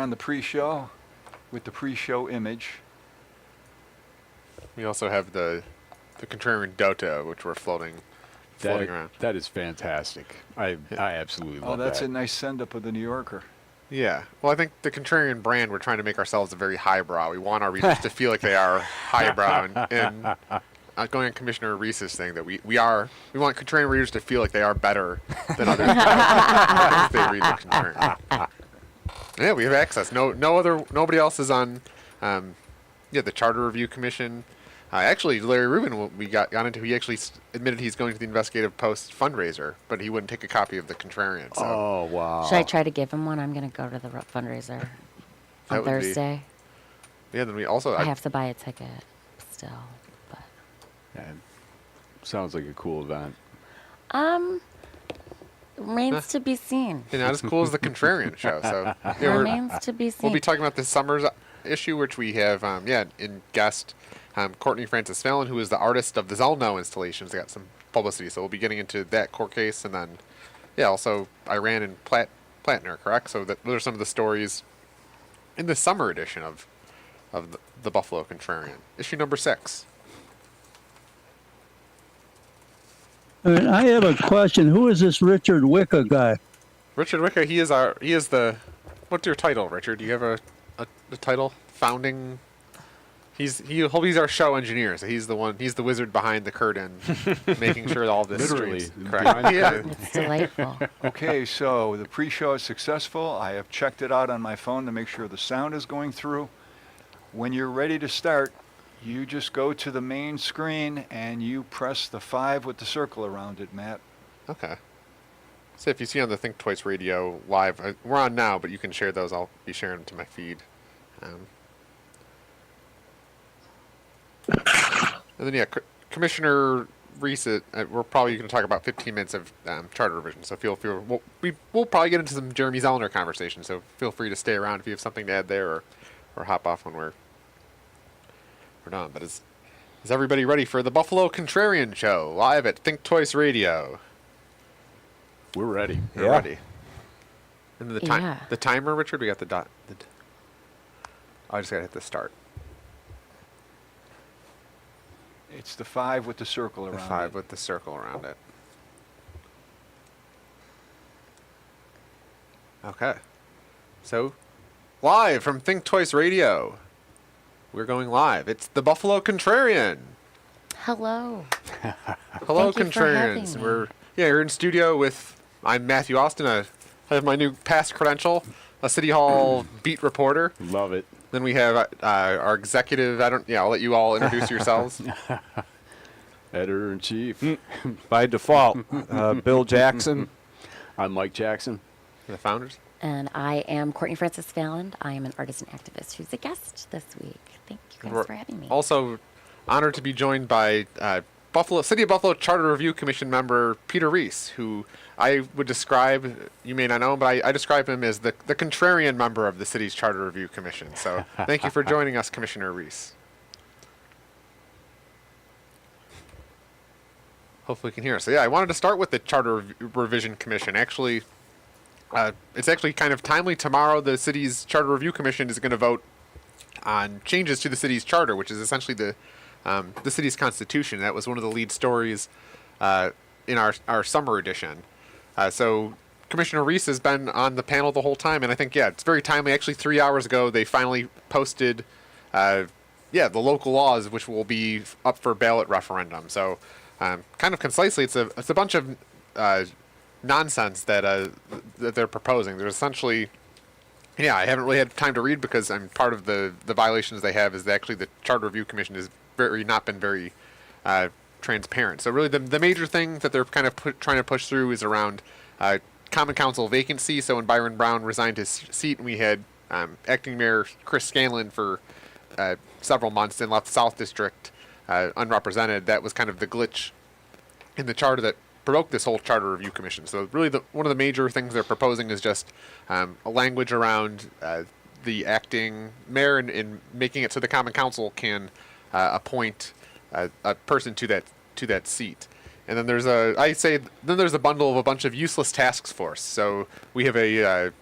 on the pre-show with the pre-show image. We also have the Contrarian Dota, which we're floating around. That is fantastic. I absolutely love that. Oh, that's a nice send-up of the New Yorker. Yeah. Well, I think the Contrarian brand, we're trying to make ourselves a very highbrow. We want our readers to feel like they are highbrow. And going on Commissioner Reese's thing, that we want Contrarian readers to feel like they are better than others if they read the Contrarian. Yeah, we have access. Nobody else is on the Charter Review Commission. Actually, Larry Rubin, we got into, he actually admitted he's going to the Investigative Post fundraiser, but he wouldn't take a copy of the Contrarian. So. Oh, wow. Should I try to give him one? I'm going to go to the fundraiser on Thursday. Yeah, then we also... I have to buy a ticket still. But. Yeah, sounds like a cool event. Remains to be seen. Not as cool as the Contrarian show. So remains to be seen. We'll be talking about this summer's issue, which we have, in guest... Courtney Francis Fallon, who is the artist of the ZELL installations, got some publicity, so we'll be getting into that court case, and then, also Iran and Platner, correct? So those are some of the stories in the summer edition of the Buffalo Contrarian, issue number 6. I have a question. Who is this Richard Wicca guy? Richard Wicca, he is the, what's your title, Richard? Do you have a title? Founding... He's our show engineer, so he's the wizard behind the curtain, making sure all this Literally, correct. Yeah. It's delightful. Okay, so the pre-show is successful. I have checked it out on my phone to make sure the sound is going through. When you're ready to start, you just go to the main screen and you press the 5 with the circle around it, Matt. Okay. So if you see on the Think Twice Radio live, we're on now, but you can share those. I'll be sharing them to my feed. And then, Commissioner Reese, we're probably going to talk about 15 minutes of charter revision. So we'll probably get into some Jeremy Zellner conversation. So feel free to stay around if you have something to add there, or hop off when we're done. But is everybody ready for the Buffalo Contrarian show live at Think Twice Radio? We're ready. We're ready. And the timer, Richard. We got the dot. I just got to hit the start. It's the 5 with the circle around it. The 5 with the circle around it. Okay. So, live from Think Twice Radio. We're going live. It's the Buffalo Contrarian. Hello. Hello, Thank you for having Contrarians. me. You're in studio with, I'm Matthew Austin. I have my new past credential, a City Hall beat reporter. Love it. Then we have our executive. I'll let you all introduce yourselves. Editor-in-chief. By default, Bill Jackson. I'm Mike Jackson. The founders. And I am Courtney Francis Fallon. I am an artist and activist who's a guest this week. Thank you guys for having me. Also honored to be joined by City of Buffalo Charter Review Commission member Peter Reese, who I would describe, you may not know him, but I describe him as the contrarian member of the city's Charter Review Commission. So thank you for joining us, Commissioner Reese. Hopefully you can hear us. So I wanted to start with the Charter Revision Commission. Actually, it's actually kind of timely. Tomorrow, the city's Charter Review Commission is going to vote on changes to the city's charter, which is essentially the city's constitution. That was one of the lead stories in our summer edition. So Commissioner Reese has been on the panel the whole time, and I think, it's very timely. Actually, 3 hours ago, they finally posted, the local laws, which will be up for ballot referendum. So kind of concisely, it's a bunch of nonsense that they're proposing. There's essentially... I haven't really had time to read because I'm part of the violations they have is that actually the Charter Review Commission has not been very transparent. So really the major thing that they're kind of trying to push through is around Common Council vacancy. So when Byron Brown resigned his seat and we had acting mayor Chris Scanlon for several months and left the South District unrepresented, that was kind of the glitch in the charter that provoked this whole Charter Review Commission. So really one of the major things they're proposing is just a language around the acting mayor and making it so the Common Council can appoint a person to that seat. And then there's a bundle of a bunch of useless task force. So we have a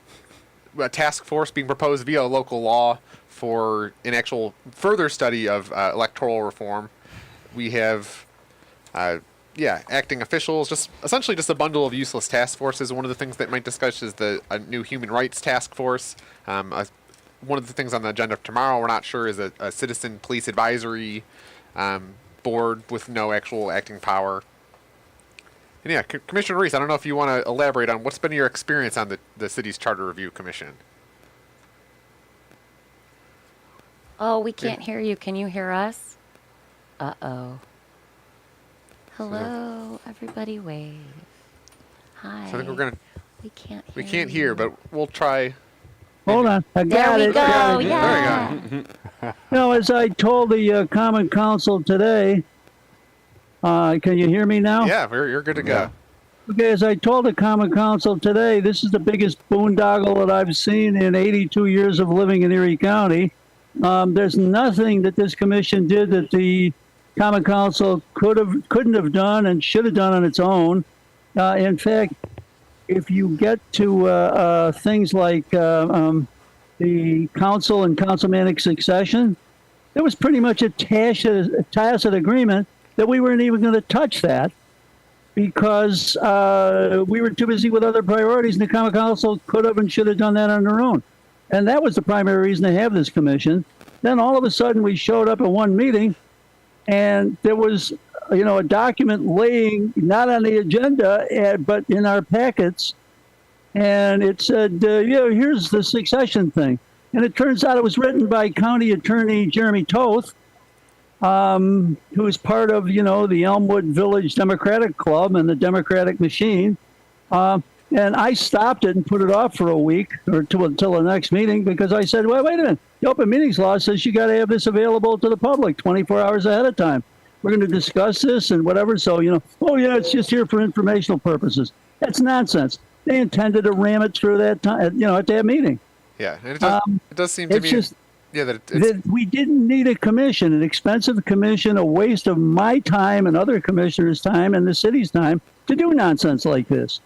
a task force being proposed via local law for an actual further study of electoral reform. We have, acting officials, just essentially just a bundle of useless task forces. One of the things that might discuss is a new human rights task force. One of the things on the agenda for tomorrow, we're not sure, is a citizen police advisory board with no actual acting power. And yeah, Commissioner Reese, I don't know if you want to elaborate on what's been your experience on the city's Charter Review Commission. Oh, we can't hear you. Can you hear us? Uh-oh. Hello, everybody wave. Hi. So I think we're gonna. We can't hear We can't you. hear, but we'll try. Hold on. I There got we it. go. Got it. Yeah. There we go. No, as I told the Common Council today, can you hear me now? Yeah, you're good to go. Okay, as I told the Common Council today, this is the biggest boondoggle that I've seen in 82 years of living in Erie County. There's nothing that this commission did that the Common Council couldn't have done and should have done on its own. In fact, if you get to things like the council and councilmanic succession, there was pretty much a tacit agreement that we weren't even going to touch that because we were too busy with other priorities, and the Common Council could have and should have done that on their own. And that was the primary reason to have this commission. Then all of a sudden we showed up at one meeting and there was, a document laying not on the agenda, but in our packets. And it said, here's the succession thing. And it turns out it was written by County Attorney Jeremy Toth, who is part of, the Elmwood Village Democratic Club and the Democratic Machine. And I stopped it and put it off for a week or until the next meeting because I said, well, wait a minute. The open meetings law says you got to have this available to the public 24 hours ahead of time. We're going to discuss this and whatever. So, it's just here for informational purposes. That's nonsense. They intended to ram it through that time, at that meeting. Yeah, and it does seem to It's me. just that we didn't need a commission, an expensive commission, a waste of my time and other commissioners' time and the city's time to do nonsense like this.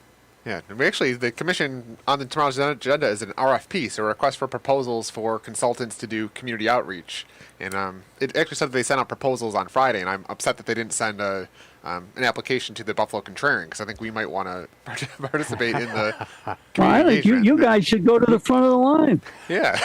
Yeah, and the commission on tomorrow's agenda is an RFP, so a request for proposals for consultants to do community outreach. And it actually said that they sent out proposals on Friday, and I'm upset that they didn't send an application to the Buffalo Contrarian, because I think we might want to participate in the Well, community I think you engagement. guys should go to the front of the line. Yeah.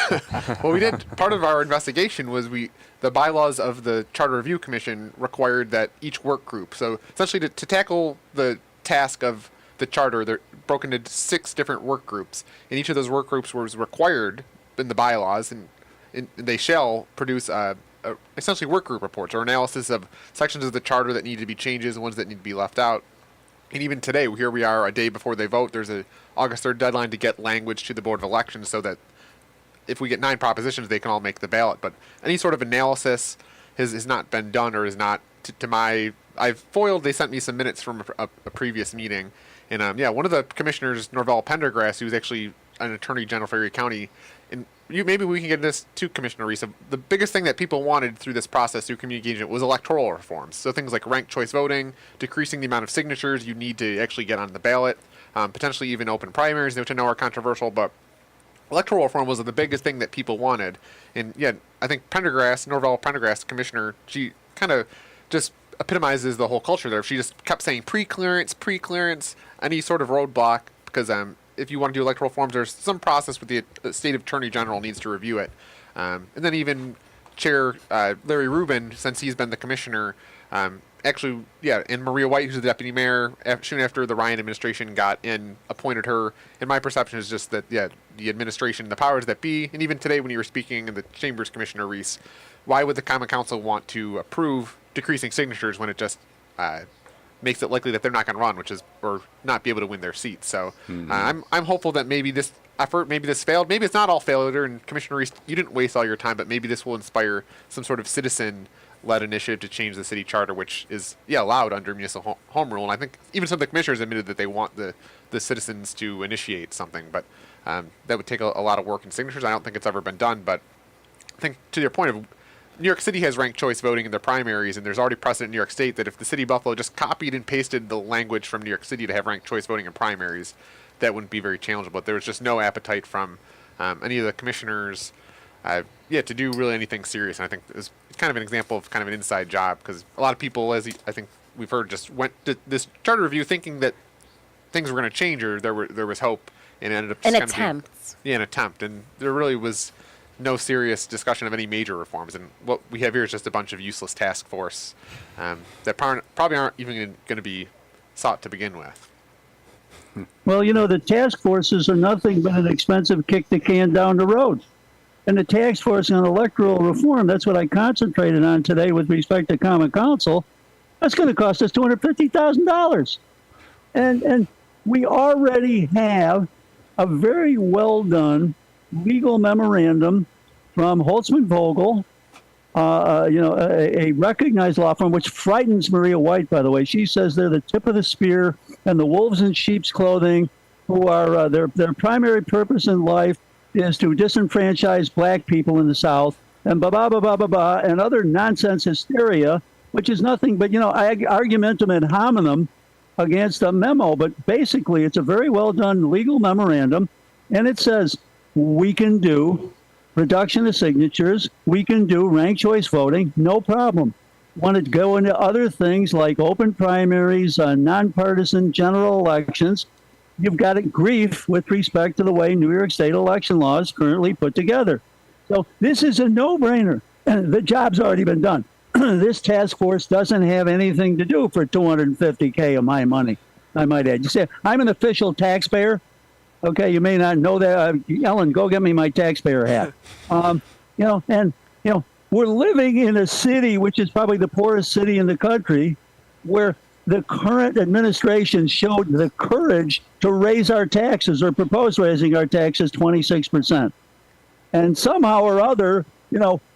Well, we did. Part of our investigation was the bylaws of the Charter Review Commission required that each work group, so essentially to tackle the task of the charter, they're broken into 6 different work groups, and each of those work groups was required in the bylaws, and they shall produce essentially work group reports or analysis of sections of the charter that need to be changes and ones that need to be left out. And even today, here we are a day before they vote. There's a August 3rd deadline to get language to the Board of Elections so that if we get 9 propositions, they can all make the ballot. But any sort of analysis has not been done or is not to my. They sent me some minutes from a previous meeting. And one of the commissioners, Norvell Pendergrass, who's actually an attorney general for Erie County, and maybe we can get this to Commissioner Reese. The biggest thing that people wanted through this process, through community engagement, was electoral reforms. So things like ranked choice voting, decreasing the amount of signatures you need to actually get on the ballot, potentially even open primaries, which I know are controversial, but electoral reform was the biggest thing that people wanted. And I think Norvell Pendergrass, commissioner, she kind of just epitomizes the whole culture there. She just kept saying pre-clearance, any sort of roadblock, because if you want to do electoral reforms, there's some process with the state attorney general needs to review it. And then even Chair Larry Rubin, since he's been the commissioner, and Maria White, who's the deputy mayor, soon after the Ryan administration got in, appointed her. And my perception is just that, the administration, the powers that be, and even today when you were speaking in the Chambers, Commissioner Reese, why would the Common Council want to approve decreasing signatures when it just makes it likely that they're not going to run, or not be able to win their seats? So I'm hopeful that maybe this effort, maybe this failed, maybe it's not all failure. And Commissioner Reese, you didn't waste all your time, but maybe this will inspire some sort of citizen-led initiative to change the city charter, which is allowed under municipal home rule. And I think even some of the commissioners admitted that they want the citizens to initiate something, but that would take a lot of work and signatures. I don't think it's ever been done, but I think to your point of New York City has ranked choice voting in their primaries, and there's already precedent in New York State that if the city of Buffalo just copied and pasted the language from New York City to have ranked choice voting in primaries, that wouldn't be very challengeable. But there was just no appetite from any of the commissioners, to do really anything serious. And I think it's kind of an example of kind of an inside job, because a lot of people, I think we've heard, just went to this charter review thinking that things were going to change, or there was hope, and it ended up just An kind attempt. an attempt, and there really was no serious discussion of any major reforms. And what we have here is just a bunch of useless task force that probably aren't even going to be sought to begin with. Well, the task forces are nothing but an expensive kick the can down the road. And the task force on electoral reform, that's what I concentrated on today with respect to Common Council, that's going to cost us $250,000. And we already have a very well done legal memorandum from Holtzman Vogel, a recognized law firm, which frightens Maria White, by the way. She says they're the tip of the spear and the wolves in sheep's clothing, who are their primary purpose in life is to disenfranchise black people in the South, and and other nonsense hysteria, which is nothing but, argumentum ad hominem against a memo. But basically, it's a very well done legal memorandum, and it says we can do reduction of signatures, we can do ranked choice voting, no problem. Want to go into other things like open primaries, nonpartisan general elections, you've got a grief with respect to the way New York State election law is currently put together. So this is a no-brainer. The job's already been done. This task force doesn't have anything to do for $250K of my money, I might add. You say, I'm an official taxpayer. Okay, you may not know that. Ellen, go get me my taxpayer hat. We're living in a city which is probably the poorest city in the country, where the current administration showed the courage to raise our taxes, or propose raising our taxes 26%. And somehow or other,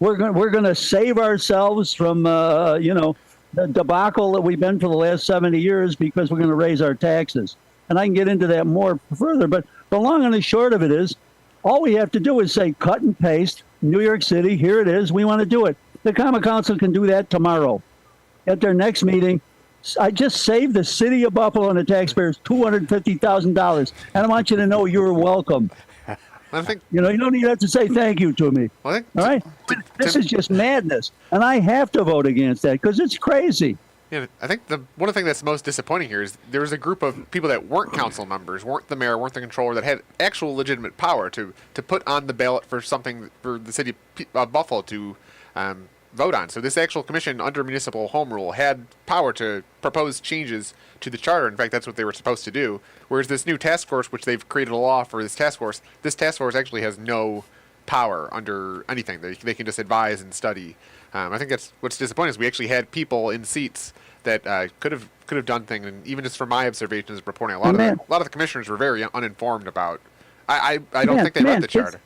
we're going to save ourselves from, the debacle that we've been for the last 70 years because we're going to raise our taxes. And I can get into that more further, but the long and the short of it is, all we have to do is say cut and paste, New York City, here it is, we want to do it. The Common Council can do that tomorrow. At their next meeting, I just saved the city of Buffalo and the taxpayers $250,000. And I want you to know you're welcome. I think, you don't even have to say thank you to me. Well, all right? This is just madness. And I have to vote against that because it's crazy. Yeah, I think one of the things that's most disappointing here is there was a group of people that weren't council members, weren't the mayor, weren't the controller, that had actual legitimate power to put on the ballot for something for the city of Buffalo to vote on. So this actual commission under municipal home rule had power to propose changes to the charter. In fact, that's what they were supposed to do. Whereas this new task force, which they've created a law for this task force actually has no power under anything. They can just advise and study. I think that's what's disappointing is we actually had people in seats that could have done things, and even just from my observations reporting, a lot of the commissioners were very uninformed about. I don't think they read the charter.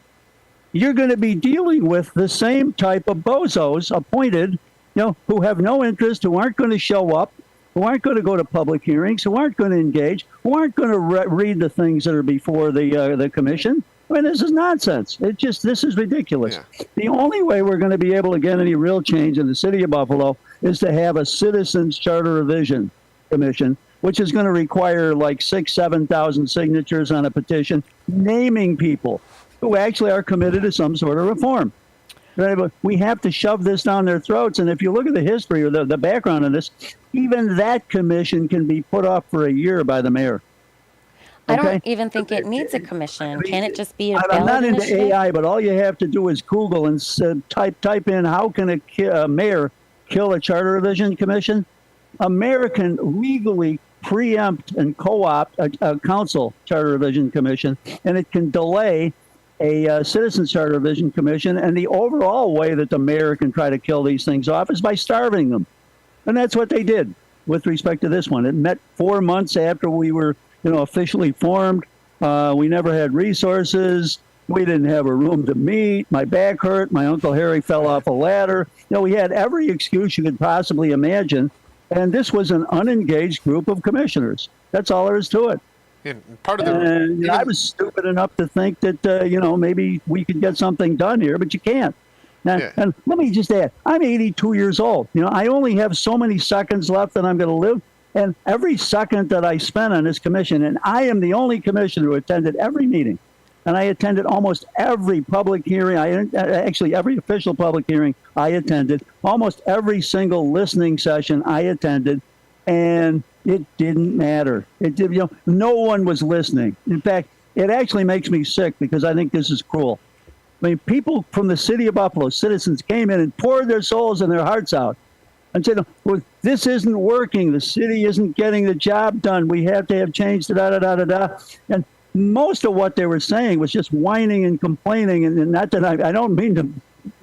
You're going to be dealing with the same type of bozos appointed, who have no interest, who aren't going to show up, who aren't going to go to public hearings, who aren't going to engage, who aren't going to read the things that are before the commission. I mean, this is nonsense. This is ridiculous. Yeah. The only way we're going to be able to get any real change in the city of Buffalo is to have a citizens charter revision commission, which is going to require like 7,000 signatures on a petition naming people who actually are committed to some sort of reform. Right? But we have to shove this down their throats. And if you look at the history or the background of this, even that commission can be put off for a year by the mayor. I don't even think it needs a commission. Can it just be a ballot I'm not into initiative? AI, but all you have to do is Google and type in how can a mayor kill a charter revision commission. A mayor can legally preempt and co-opt a council charter revision commission, and it can delay a citizens charter revision commission. And the overall way that the mayor can try to kill these things off is by starving them. And that's what they did with respect to this one. It met 4 months after we were officially formed. We never had resources. We didn't have a room to meet. My back hurt. My Uncle Harry fell off a ladder. We had every excuse you could possibly imagine. And this was an unengaged group of commissioners. That's all there is to it. And part of I was stupid enough to think that, maybe we could get something done here, but you can't. Now, and let me just add, I'm 82 years old. I only have so many seconds left that I'm going to live. And every second that I spent on this commission, and I am the only commissioner who attended every meeting, and I attended almost every public hearing. Actually, every official public hearing I attended, almost every single listening session I attended, and it didn't matter. It did, no one was listening. In fact, it actually makes me sick because I think this is cruel. I mean, people from the city of Buffalo, citizens, came in and poured their souls and their hearts out and said, well, this isn't working. The city isn't getting the job done. We have to have change, da-da-da-da-da. And most of what they were saying was just whining and complaining. And not that I don't mean to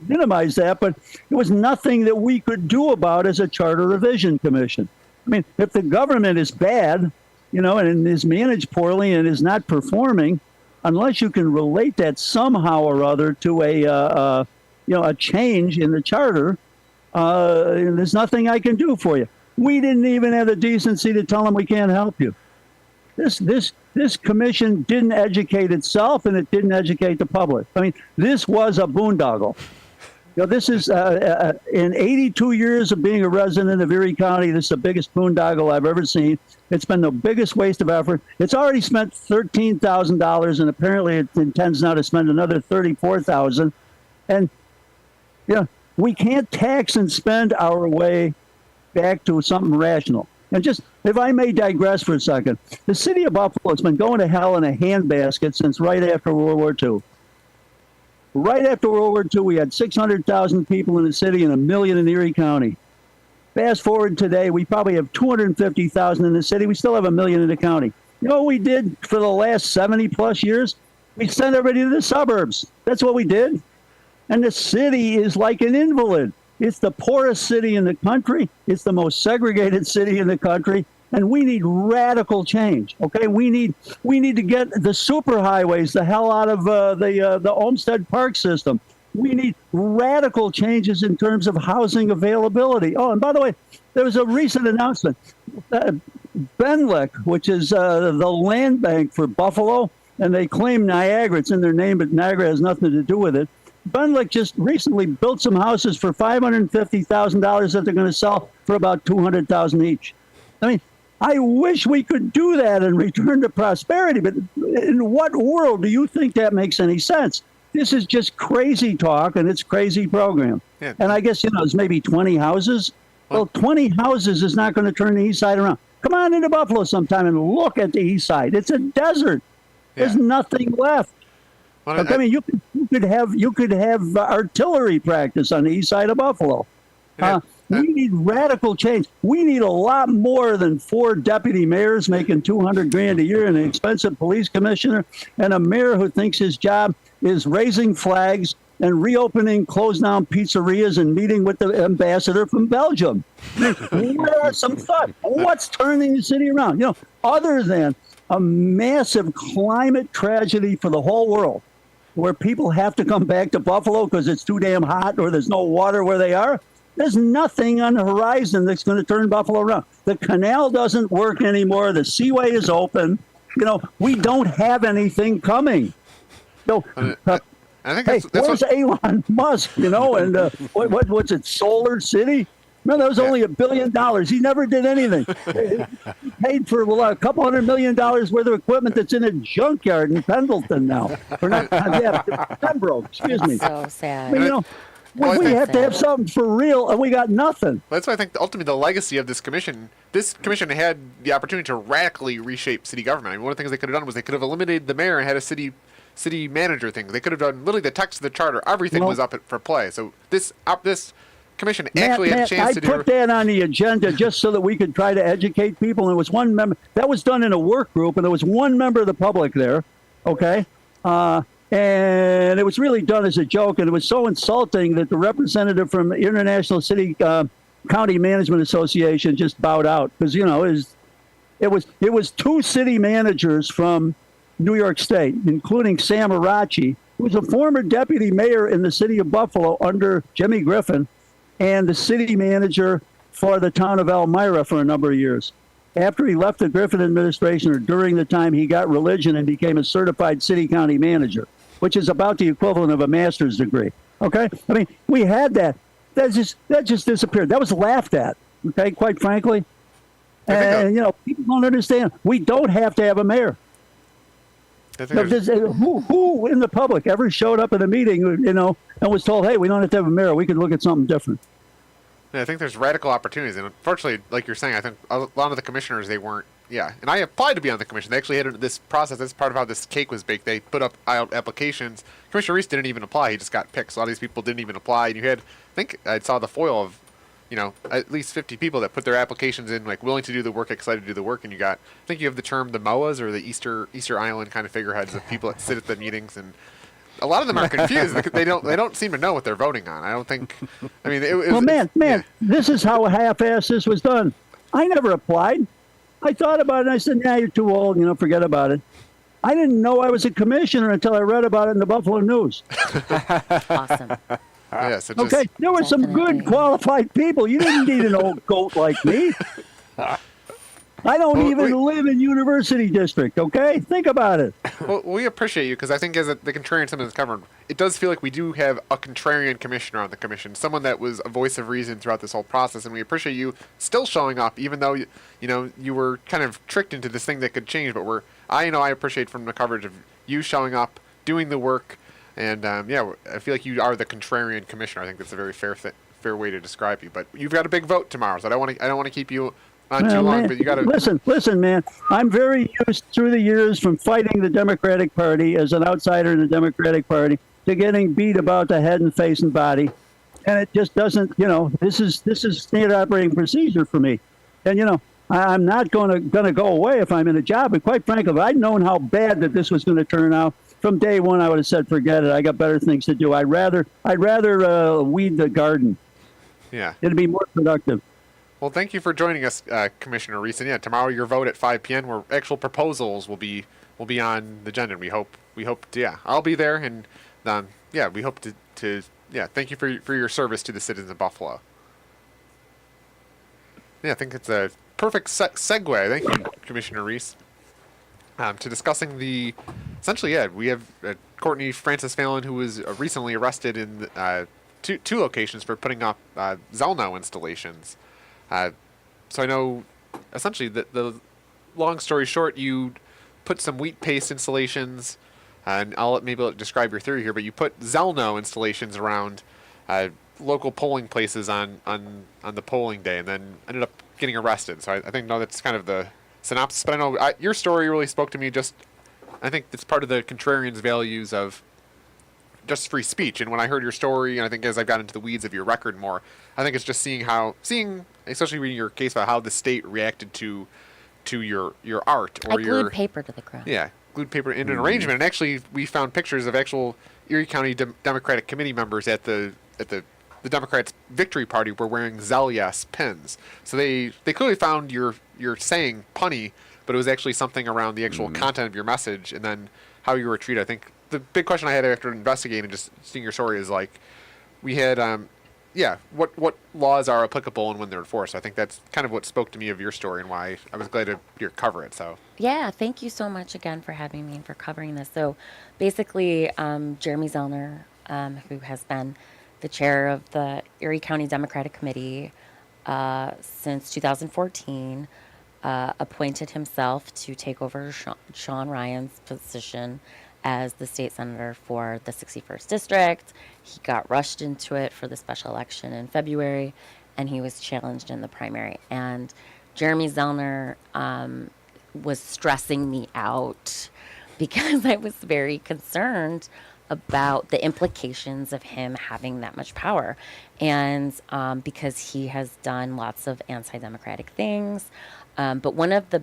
minimize that, but it was nothing that we could do about as a charter revision commission. I mean, if the government is bad, and is managed poorly and is not performing, unless you can relate that somehow or other to a change in the charter, there's nothing I can do for you. We didn't even have the decency to tell them we can't help you. This commission didn't educate itself, and it didn't educate the public. I mean, this was a boondoggle. This is in 82 years of being a resident of Erie County, this is the biggest boondoggle I've ever seen. It's been the biggest waste of effort. It's already spent $13,000, and apparently it intends now to spend another $34,000. And we can't tax and spend our way back to something rational. And just, if I may digress for a second, the city of Buffalo has been going to hell in a handbasket since right after World War II. Right after World War II, we had 600,000 people in the city and 1 million in Erie County. Fast forward today, we probably have 250,000 in the city. We still have 1 million in the county. You know what we did for the last 70 plus years? We sent everybody to the suburbs. That's what we did. And the city is like an invalid. It's the poorest city in the country. It's the most segregated city in the country. And we need radical change. Okay, we need to get the superhighways the hell out of the Olmsted Park system. We need radical changes in terms of housing availability. Oh, and by the way, there was a recent announcement. Benlick, which is the land bank for Buffalo, and they claim Niagara. It's in their name, but Niagara has nothing to do with it. Benlick just recently built some houses for $550,000 that they're going to sell for about $200,000 each. I mean, I wish we could do that and return to prosperity, but in what world do you think that makes any sense? This is just crazy talk, and it's crazy program. Yeah. And I guess, it's maybe 20 houses. Well, 20 houses is not going to turn the east side around. Come on into Buffalo sometime and look at the east side. It's a desert. Yeah. There's nothing left. Well, I mean, you could have artillery practice on the east side of Buffalo. Yeah. We need radical change. We need a lot more than 4 deputy mayors making $200,000 a year and an expensive police commissioner and a mayor who thinks his job is raising flags and reopening closed down pizzerias and meeting with the ambassador from Belgium. Some thought. What's turning the city around? Other than a massive climate tragedy for the whole world, where people have to come back to Buffalo because it's too damn hot or there's no water where they are. There's nothing on the horizon that's going to turn Buffalo around. The canal doesn't work anymore. The seaway is open. We don't have anything coming. I think that's where's Elon Musk? And what's it? Solar City? No, that was only $1 billion. He never did anything. He paid for a couple $100 million worth of equipment that's in a junkyard in Pendleton now. Or not, Pembroke. Excuse me. So sad. I mean, we have to have something for real, and we got nothing. That's why I think ultimately the legacy of this commission had the opportunity to radically reshape city government. I mean, one of the things they could have done was they could have eliminated the mayor and had a city manager thing. They could have done literally the text of the charter. Everything was up for play. So this commission actually had a chance to do. I put that on the agenda just so that we could try to educate people. And it was one member that was done in a work group, and there was one member of the public there. Okay. And it was really done as a joke, and it was so insulting that the representative from International City County Management Association just bowed out because it was 2 city managers from New York State, including Sam Arachi, who was a former deputy mayor in the city of Buffalo under Jimmy Griffin, and the city manager for the town of Elmira for a number of years. After he left the Griffin administration, or during the time he got religion and became a certified city county manager, which is about the equivalent of a master's degree. Okay? I mean, we had that. That just disappeared. That was laughed at, okay, quite frankly. And, people don't understand. We don't have to have a mayor. I think No, there's- who in the public ever showed up at a meeting, and was told, hey, we don't have to have a mayor. We could look at something different. Yeah, I think there's radical opportunities, and unfortunately, like you're saying, I think a lot of the commissioners, they weren't. Yeah, and I applied to be on the commission. They actually had this process. That's part of how this cake was baked. They put up applications. Commissioner Reese didn't even apply. He just got picked. So a lot of these people didn't even apply. And you had, I think I saw the foil of, at least 50 people that put their applications in, like willing to do the work, excited to do the work. And you got, I think you have the term the MOAs, or the Easter Island kind of figureheads of people that sit at the meetings, and a lot of them are confused. They don't seem to know what they're voting on. I don't think. I mean, Well, man, this is how half-assed this was done. I never applied. I thought about it, and I said, nah, you're too old, forget about it. I didn't know I was a commissioner until I read about it in the Buffalo News. Awesome. Yeah, so just, Okay, there were some Definitely. good, qualified people. You didn't need an old goat like me. I don't Well, even live in University District, okay? Think about it. Well, we appreciate you because I think as the Contrarian something is covered, it does feel like we do have a Contrarian commissioner on the commission, someone that was a voice of reason throughout this whole process, and we appreciate you still showing up, even though you were kind of tricked into this thing that could change. But I appreciate from the coverage of you showing up, doing the work, and I feel like you are the Contrarian commissioner. I think that's a very fair way to describe you. But you've got a big vote tomorrow, so I don't want to keep you on too Well, long. man, But you got to listen, man. I'm very used through the years from fighting the Democratic Party as an outsider in the Democratic Party to getting beat about the head and face and body, and it just doesn't. This is standard operating procedure for me, and I'm not gonna go away if I'm in a job. But quite frankly, if I'd known how bad that this was going to turn out from day one, I would have said, forget it. I got better things to do. I'd rather weed the garden. yeah. It'd be more productive. Well, thank you for joining us, Commissioner Reese. And tomorrow your vote at 5 p.m. where actual proposals will be on the agenda. And we hope to, I'll be there, and we hope to thank you for your service to the citizens of Buffalo. Yeah, I think it's a perfect segue. Thank you, Commissioner Reese. To discussing we have Courtney Francis Fallon, who was recently arrested in two locations for putting up ZELL installations. So I know, essentially, the long story short, you put some wheat paste installations, and I'll describe your theory here, but you put ZELL installations around local polling places on the polling day, and then ended up getting arrested. So I think that's kind of the synopsis. But I know your story really spoke to me. I think it's part of the Contrarian's values of just free speech. And when I heard your story, and I think as I've got into the weeds of your record more, I think it's just seeing, especially reading your case about how the state reacted to your art or I glued your paper to the ground. yeah, glued paper in an arrangement. And actually, we found pictures of actual Erie County Democratic Committee members at the Democrats' victory party were wearing ZELL Yes pins. So they clearly found your saying punny, but it was actually something around the actual content of your message, and then how you were treated. I think the big question I had after investigating, just seeing your story, is like, we had what laws are applicable and when they're enforced. I think that's kind of what spoke to me of your story and why I was glad to cover it. So Yeah, thank you so much again for having me and for covering this. So basically, Jeremy Zellner, who has been the chair of the Erie County Democratic Committee since 2014, appointed himself to take over Sean Ryan's position as the state senator for the 61st District. He got rushed into it for the special election in February, and he was challenged in the primary. And Jeremy Zellner was stressing me out because I was very concerned about the implications of him having that much power. And because he has done lots of anti-democratic things. But one of the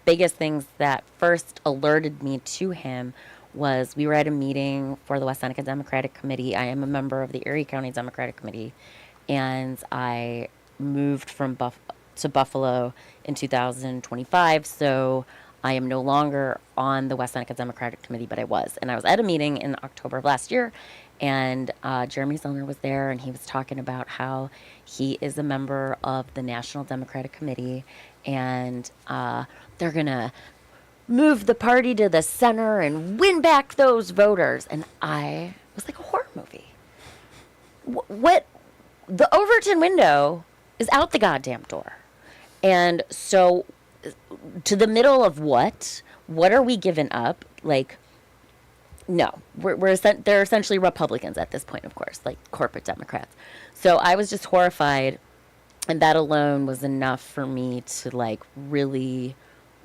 biggest things that first alerted me to him was we were at a meeting for the West Seneca Democratic Committee. I am a member of the Erie County Democratic Committee, and I moved from to Buffalo in 2025, so I am no longer on the West Seneca Democratic Committee, but I was. And I was at a meeting in October of last year, and Jeremy Zellner was there, and he was talking about how he is a member of the National Democratic Committee, and they're going to move the party to the center and win back those voters. And I was like a horror movie. What? The Overton window is out the goddamn door. And so to the middle of what? What are we giving up? Like, No, they're essentially Republicans at this point, of course, like corporate Democrats. So I was just horrified, and that alone was enough for me to like really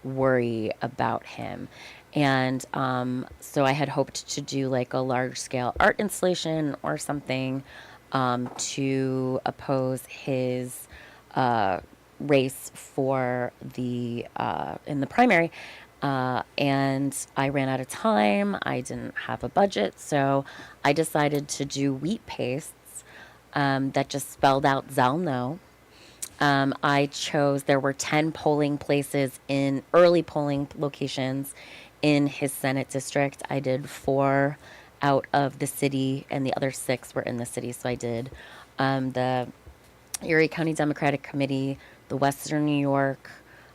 worry about him. And so I had hoped to do like a large scale art installation or something to oppose his race for the in the primary. And I ran out of time. I didn't have a budget, so I decided to do wheat pastes that just spelled out ZELL no. I chose, there were 10 polling places in early polling locations in his Senate district. I did 4 out of the city, and the other 6 were in the city. So I did the Erie County Democratic Committee, the Western New York,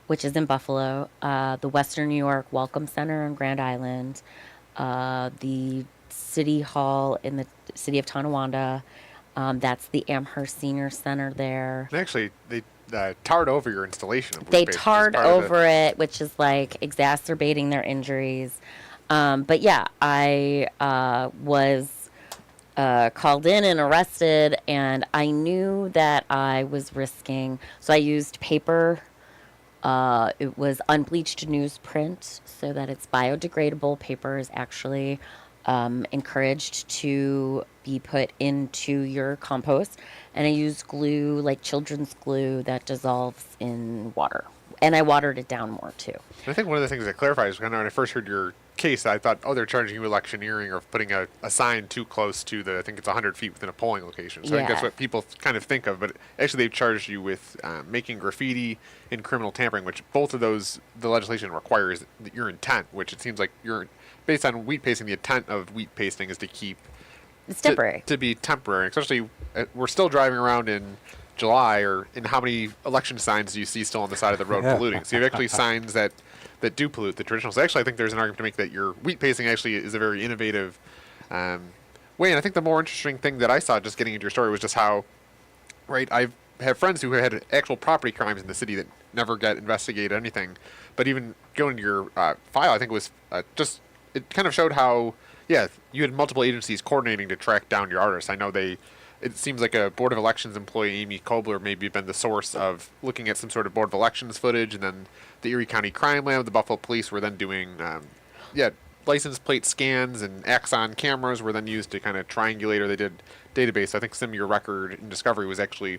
which is in Buffalo, the Western New York Welcome Center on Grand Island, the City Hall in the city of Tonawanda. That's the Amherst Senior Center there. And actually, they tarred over your installation. Of They wheat paste, which is tarred part of over it, which is like exacerbating their injuries. But yeah, I was called in and arrested, and I knew that I was risking. So I used paper. It was unbleached newsprint so that it's biodegradable. Paper is actually encouraged to be put into your compost. And I used glue, like children's glue, that dissolves in water. And I watered it down more too. And I think one of the things that clarifies, when I first heard your case, I thought, oh, they're charging you electioneering or putting a sign too close to I think it's 100 feet within a polling location. So I think that's Yeah. what people kind of think of. But actually, they've charged you with making graffiti and criminal tampering, which both of those, the legislation requires your intent, which it seems like you're, based on wheat pasting, the intent of wheat pasting is to keep It's temporary. To be temporary, especially we're still driving around in July, or in how many election signs do you see still on the side of the road polluting? So you have actually signs that do pollute the traditional. So actually, I think there's an argument to make that your wheat pasting actually is a very innovative way. And I think the more interesting thing that I saw just getting into your story was just how, right, I have friends who had actual property crimes in the city that never get investigated, anything. But even going to your file, I think it was just, it kind of showed how, yeah, you had multiple agencies coordinating to track down your artists. I know it seems like a Board of Elections employee, Amy Kobler, maybe been the source of looking at some sort of Board of Elections footage, and then the Erie County Crime Lab, the Buffalo Police were then doing, license plate scans, and Axon cameras were then used to kind of triangulate, or they did database. I think some of your record in discovery was actually,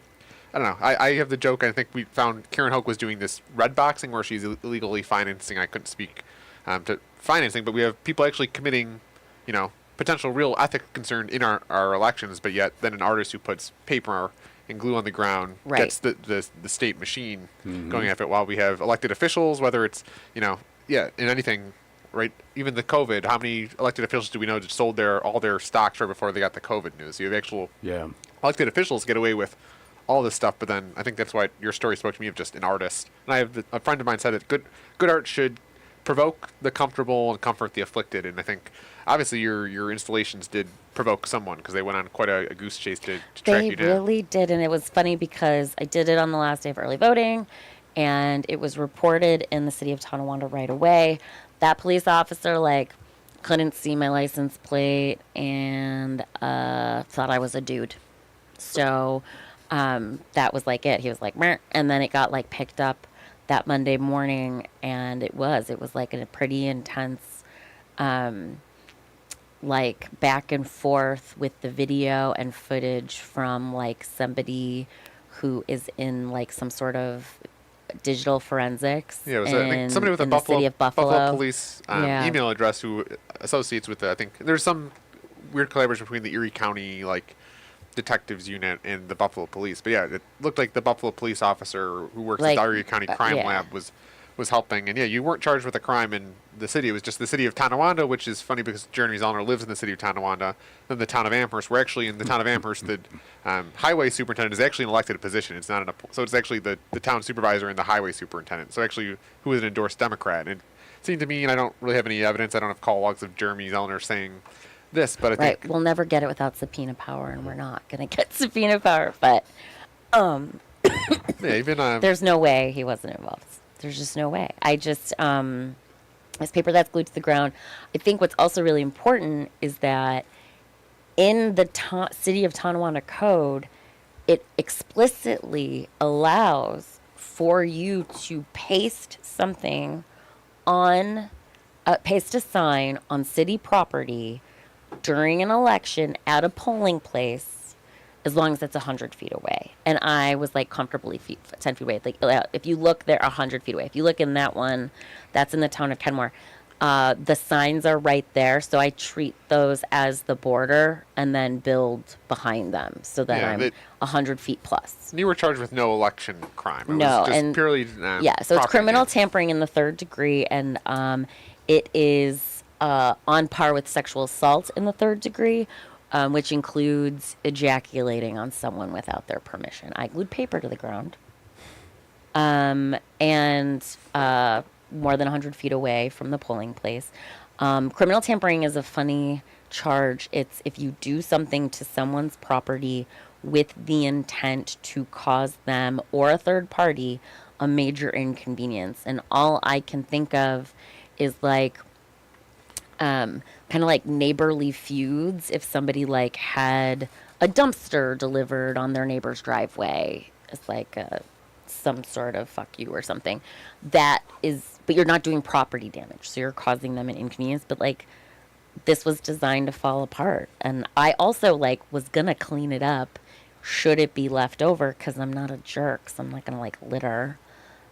I don't know, I have the joke, I think we found Karen Hoke was doing this red boxing where she's illegally financing, I couldn't speak to financing, but we have people actually committing, potential real ethic concern in our elections, but yet then an artist who puts paper and glue on the ground Right. gets the state machine going after it, while we have elected officials, whether it's, in anything, right? Even the COVID, how many elected officials do we know that sold all their stocks right before they got the COVID news? You have actual elected officials get away with all this stuff, but then I think that's why your story spoke to me of just an artist. And I have a friend of mine said that good art should provoke the comfortable and comfort the afflicted, and I think obviously your installations did provoke someone, because they went on quite a goose chase to track you down. They really did, and it was funny because I did it on the last day of early voting, and it was reported in the city of Tonawanda right away. That police officer couldn't see my license plate and thought I was a dude. So that was it. He was like, meh, and then it got picked up that Monday morning, and it was a pretty intense back and forth with the video and footage from somebody who is in some sort of digital forensics. Yeah, it was I think somebody with a in the city of Buffalo Police Yeah. email address who associates with I think there's some weird collaboration between the Erie County detectives unit and the Buffalo Police. But yeah, it looked like the Buffalo Police officer who works at the Erie County Crime yeah. Lab was helping. And yeah, you weren't charged with a crime in the city. It was just the city of Tonawanda, which is funny because Jeremy Zellner lives in the city of Tonawanda. Then the town of Amherst. We're actually in the town of Amherst. The highway superintendent is actually an elected position. It's not so it's actually the town supervisor and the highway superintendent. So actually, who is an endorsed Democrat. And it seemed to me, and I don't really have any evidence, I don't have call logs of Jeremy Zellner saying this, but I think We'll never get it without subpoena power, and we're not going to get subpoena power. But yeah, even there's no way he wasn't involved. There's just no way. I just, This paper that's glued to the ground. I think what's also really important is that in the City of Tonawanda Code, it explicitly allows for you to paste something on, paste a sign on city property during an election at a polling place, as long as it's 100 feet away. And I was like comfortably 10 feet away. Like if you look, they're 100 feet away. If you look in that one, that's in the town of Kenmore. The signs are right there, so I treat those as the border and then build behind them so that Yeah, I'm 100 feet plus. You were charged with no election crime. It No, was just and purely yeah, so it's property criminal damage. tampering in the 3rd degree, and it is on par with sexual assault in the 3rd degree, which includes ejaculating on someone without their permission. I glued paper to the ground, and more than 100 feet away from the polling place. Criminal tampering is a funny charge. It's if you do something to someone's property with the intent to cause them or a third party a major inconvenience. And all I can think of is like kind of like neighborly feuds. If somebody like had a dumpster delivered on their neighbor's driveway, it's like some sort of fuck you or something. That is, but you're not doing property damage, so you're causing them an inconvenience. But like, this was designed to fall apart, and I also like was gonna clean it up. Should it be left over? Because I'm not a jerk, so I'm not gonna like litter.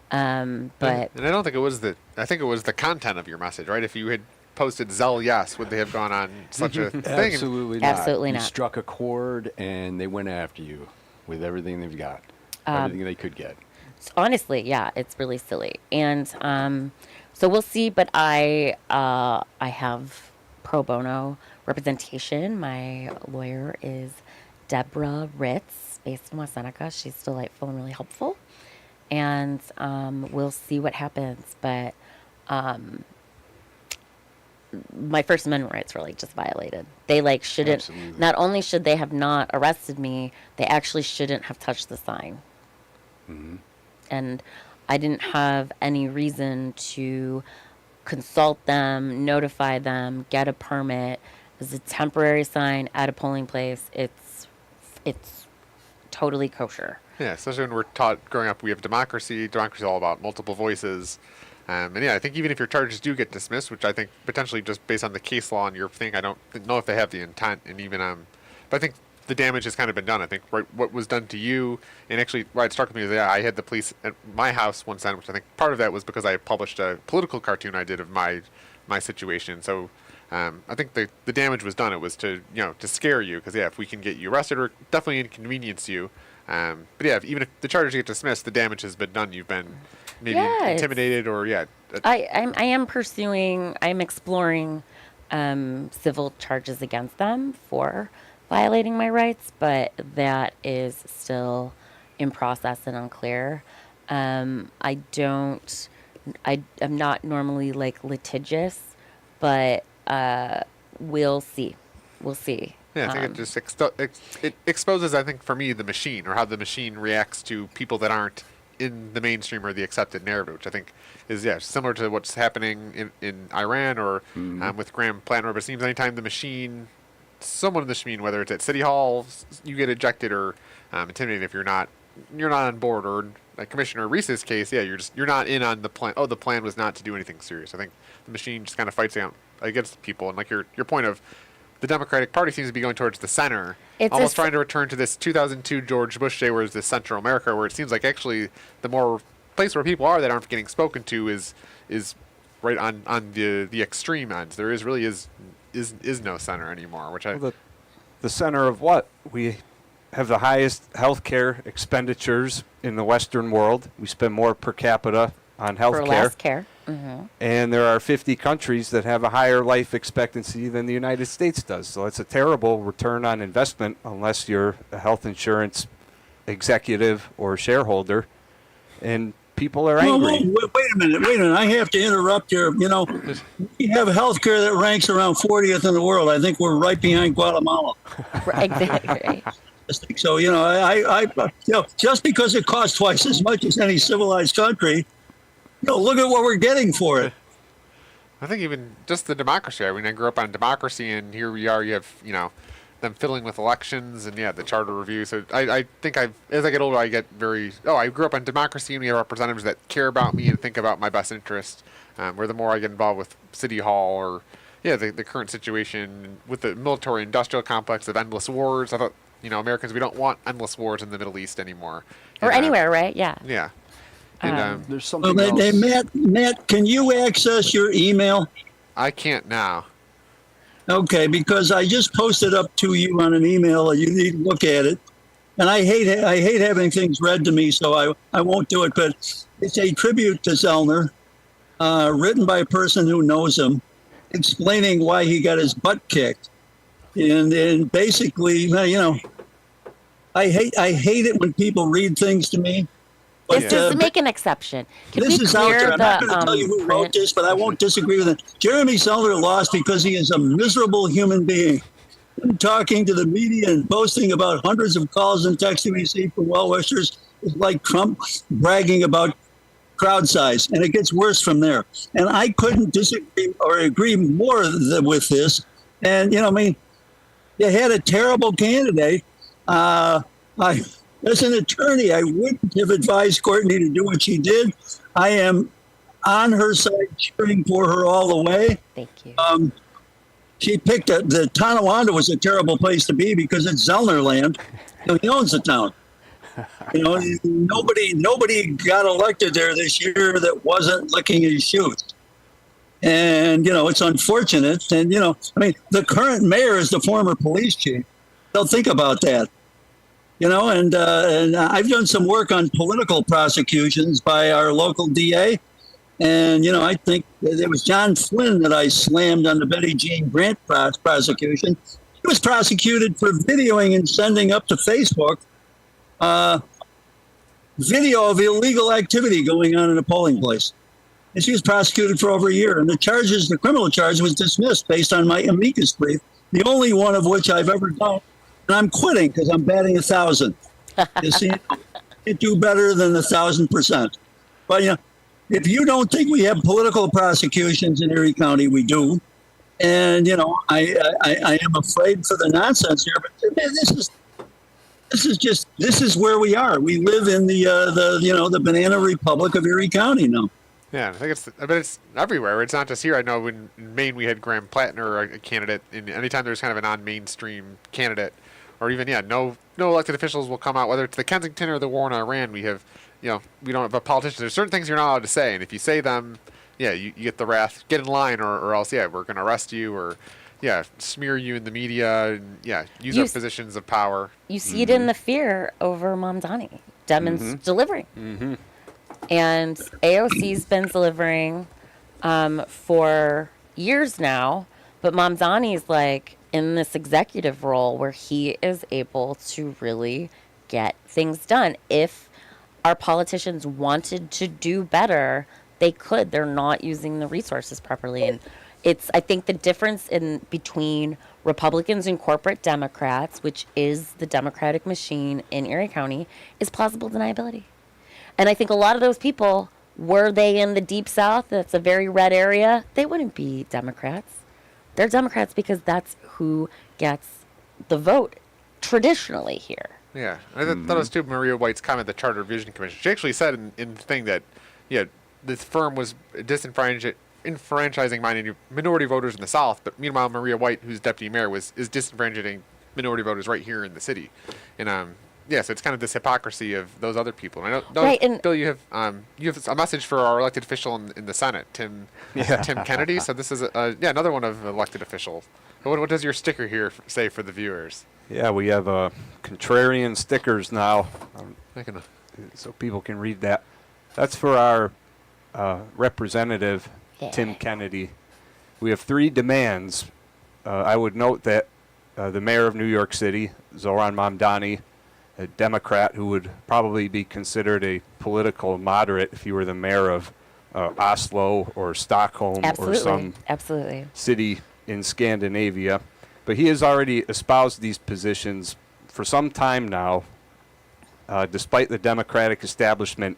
But And I don't think it was I think it was the content of your message, right? If you had posted ZELL yes, would they have gone on such a thing? Absolutely not. Absolutely You not. struck a chord, and they went after you with everything they've got, everything they could get. honestly, yeah, it's really silly. And so we'll see. But I have pro bono representation. My lawyer is Deborah Ritz, based in West Seneca. She's delightful and really helpful. And we'll see what happens. But my First Amendment rights were like just violated. They like shouldn't. Absolutely. Not only should they have not arrested me, they actually shouldn't have touched the sign. And I didn't have any reason to consult them, notify them, get a permit. It's a temporary sign at a polling place. It's totally kosher. Yeah, especially when we're taught growing up, we have democracy. Democracy is all about multiple voices. And yeah, I think even if your charges do get dismissed, which I think potentially just based on the case law and your thing, I don't know if they have the intent. And even but I think the damage has kind of been done. I think right, what was done to you, and actually why it struck me is yeah, I had the police at my house one time, which I think part of that was because I published a political cartoon I did of my situation. So I think the damage was done. It was to to scare you because yeah, if we can get you arrested or definitely inconvenience you. But yeah, even if the charges get dismissed, the damage has been done. You've been maybe intimidated or I'm exploring civil charges against them for violating my rights, but that is still in process and unclear. I'm not normally like litigious, but we'll see. We'll see. Yeah, I think it just it exposes, I think, for me, the machine, or how the machine reacts to people that aren't in the mainstream or the accepted narrative, which I think is, similar to what's happening in Iran or with Graham Platner. But it seems anytime the machine, someone in the machine, whether it's at City Hall, you get ejected or intimidated if you're not on board. Or like Commissioner Reese's case, you're not in on the plan. Oh, the plan was not to do anything serious. I think the machine just kind of fights against people. And like your point of, the Democratic Party seems to be going towards the center, almost trying to return to this 2002 George Bush day, where it's this Central America, where it seems like actually the more place where people are that aren't getting spoken to is right on the extreme ends. There is no center anymore, which The center of what? We have the highest healthcare expenditures in the Western world. We spend more per capita on healthcare. For less care. Mm-hmm. And there are 50 countries that have a higher life expectancy than the United States does. So it's a terrible return on investment unless you're a health insurance executive or shareholder. And people are angry. Whoa, wait a minute. I have to interrupt here. We have health care that ranks around 40th in the world. I think we're right behind Guatemala. Exactly. So, I just because it costs twice as much as any civilized country, look at what we're getting for it. I think even just the democracy. I mean, I grew up on democracy, and here we are. You have, them fiddling with elections, and the charter review. So I think as I get older, I get I grew up on democracy, and we have representatives that care about me and think about my best interest. Where the more I get involved with City Hall or, the current situation with the military-industrial complex of endless wars, I thought, Americans, we don't want endless wars in the Middle East anymore. Or And, anywhere, right? Yeah. Yeah. And There's Well, something else. Matt, can you access your email? I can't now. Okay, because I just posted up to you on an email. You need to look at it. And I hate having things read to me, so I won't do it. But it's a tribute to Zellner, written by a person who knows him, explaining why he got his butt kicked. And basically, I hate it when people read things to me. But, This is make an exception. Can this we is out clear there. I'm not the going to tell you who wrote print? this, but I won't disagree with it. Jeremy Zellner lost because he is a miserable human being. Talking to the media and boasting about hundreds of calls and texts he received from well-wishers is like Trump bragging about crowd size, and it gets worse from there. And I couldn't disagree or agree more with this. And, you had a terrible candidate. As an attorney, I wouldn't have advised Courtney to do what she did. I am on her side, cheering for her all the way. Thank you. She picked the Tonawanda was a terrible place to be because it's Zellner land. He owns the town. Nobody got elected there this year that wasn't licking his shoes. And, it's unfortunate. And, the current mayor is the former police chief. They'll think about that. And I've done some work on political prosecutions by our local DA. And, I think it was John Flynn that I slammed on the Betty Jean Grant prosecution. He was prosecuted for videoing and sending up to Facebook video of illegal activity going on in a polling place. And she was prosecuted for over a year. And the criminal charge was dismissed based on my amicus brief, the only one of which I've ever done. And I'm quitting because I'm batting 1,000. You see, you do better than 1,000%. But, if you don't think we have political prosecutions in Erie County, we do. And, I am afraid for the nonsense here. But this is where we are. We live in the banana republic of Erie County now. Yeah, I think it's everywhere. It's not just here. I know in Maine we had Graham Platner, a candidate, and anytime there's kind of a non-mainstream candidate, or even, no elected officials will come out, whether it's the Kensington or the war on Iran, we have, we don't have a politician. There's certain things you're not allowed to say, and if you say them, you get the wrath, get in line, or else, we're going to arrest you, or, smear you in the media, and, use our positions of power. You see it in the fear over Mamdani. Delivering. Mm-hmm. And AOC's been delivering for years now, but Mamdani's like in this executive role where he is able to really get things done. If our politicians wanted to do better, they could. They're not using the resources properly. And I think the difference between Republicans and corporate Democrats, which is the Democratic machine in Erie County, is plausible deniability. And I think a lot of those people, were they in the Deep South, that's a very red area, they wouldn't be Democrats. They're Democrats because that's who gets the vote traditionally here. Yeah, I thought it was too Maria White's comment, the Charter Revision Commission. She actually said in the thing that, this firm was disenfranchising minority voters in the South, but meanwhile Maria White, who's deputy mayor, is disenfranchising minority voters right here in the city. And so it's kind of this hypocrisy of those other people. And I know, Right, and- Bill, you have a message for our elected official in the Senate, Tim Kennedy. So this is another one of the elected officials. What does your sticker here say for the viewers? Yeah, we have Contrarian stickers now, I can, so people can read that. That's for our representative, Yeah. Tim Kennedy. We have 3 demands. I would note that the mayor of New York City, Zoran Mamdani, a Democrat who would probably be considered a political moderate if he were the mayor of Oslo or Stockholm or some Absolutely. city in Scandinavia. But he has already espoused these positions for some time now, despite the Democratic establishment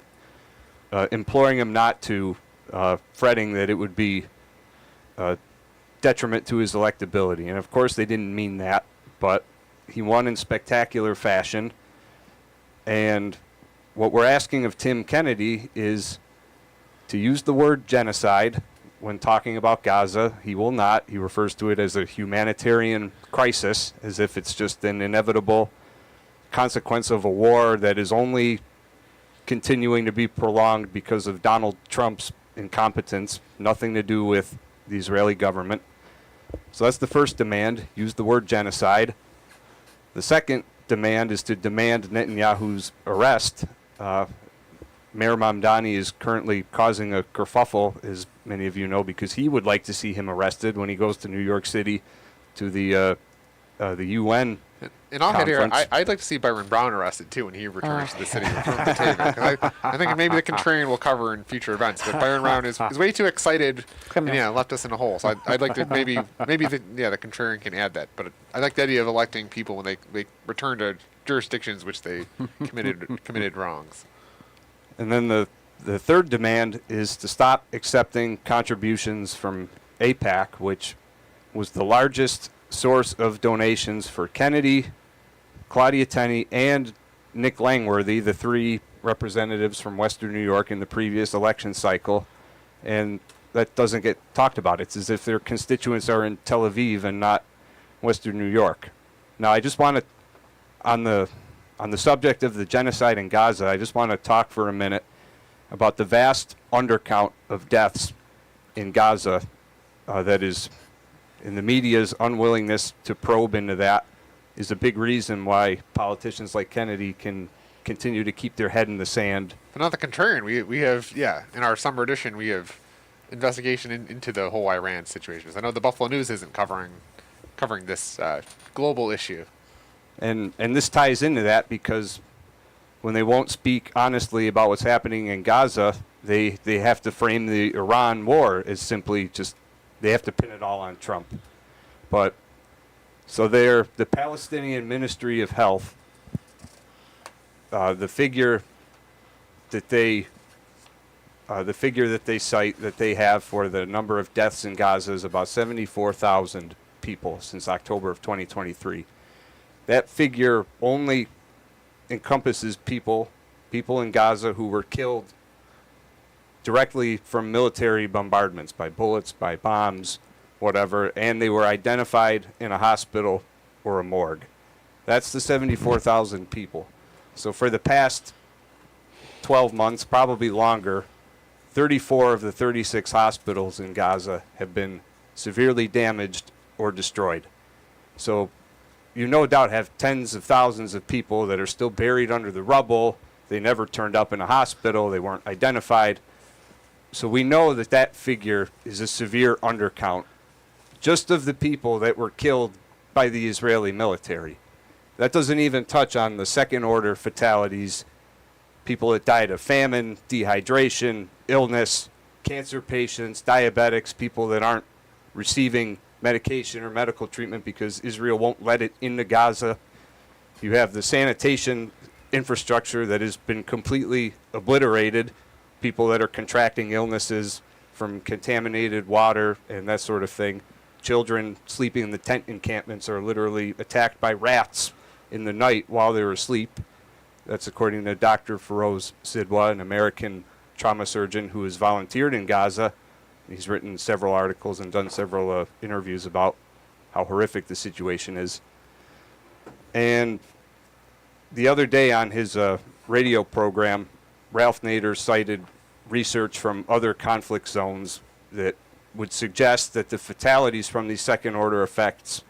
imploring him not to, fretting that it would be detriment to his electability. And of course, they didn't mean that, but he won in spectacular fashion. And what we're asking of Tim Kennedy is to use the word genocide when talking about Gaza. He will not. He refers to it as a humanitarian crisis, as if it's just an inevitable consequence of a war that is only continuing to be prolonged because of Donald Trump's incompetence, nothing to do with the Israeli government. So that's the first demand, use the word genocide. The second demand is to demand Netanyahu's arrest. Mayor Mamdani is currently causing a kerfuffle, as many of you know, because he would like to see him arrested when he goes to New York City to the UN. In all head here, conference. I'd like to see Byron Brown arrested too when he returns to the city from the table. 'Cause I think maybe the Contrarian will cover in future events, but Byron Brown is way too excited and left us in a hole. So I'd like to maybe the Contrarian can add that. But I like the idea of electing people when they return to jurisdictions which they committed wrongs. And then the third demand is to stop accepting contributions from AIPAC, which was the largest source of donations for Kennedy, Claudia Tenney, and Nick Langworthy, the three representatives from Western New York in the previous election cycle. And that doesn't get talked about. It's as if their constituents are in Tel Aviv and not Western New York. Now, I just want to, on the subject of the genocide in Gaza, I just want to talk for a minute about the vast undercount of deaths in Gaza that is, in the media's unwillingness to probe into that, is a big reason why politicians like Kennedy can continue to keep their head in the sand. But not the Contrarian. We have, in our summer edition, we have investigation into the whole Iran situation. I know the Buffalo News isn't covering this global issue. And this ties into that because when they won't speak honestly about what's happening in Gaza, they have to frame the Iran war as simply just, they have to pin it all on Trump. But so the Palestinian Ministry of Health, the figure that they cite that they have for the number of deaths in Gaza is about 74,000 people since October of 2023. That figure only encompasses people in Gaza who were killed directly from military bombardments, by bullets, by bombs, whatever, and they were identified in a hospital or a morgue. That's the 74,000 people. So for the past 12 months, probably longer, 34 of the 36 hospitals in Gaza have been severely damaged or destroyed. So you no doubt have tens of thousands of people that are still buried under the rubble. They never turned up in a hospital. They weren't identified. So we know that figure is a severe undercount just of the people that were killed by the Israeli military. That doesn't even touch on the second order fatalities, people that died of famine, dehydration, illness, cancer patients, diabetics, people that aren't receiving medication or medical treatment because Israel won't let it into Gaza. You have the sanitation infrastructure that has been completely obliterated, people that are contracting illnesses from contaminated water and that sort of thing. Children sleeping in the tent encampments are literally attacked by rats in the night while they're asleep. That's according to Dr. Feroz Sidwa, an American trauma surgeon who has volunteered in Gaza. He's written several articles and done several interviews about how horrific the situation is. And the other day on his radio program, Ralph Nader cited research from other conflict zones that would suggest that the fatalities from these second order effects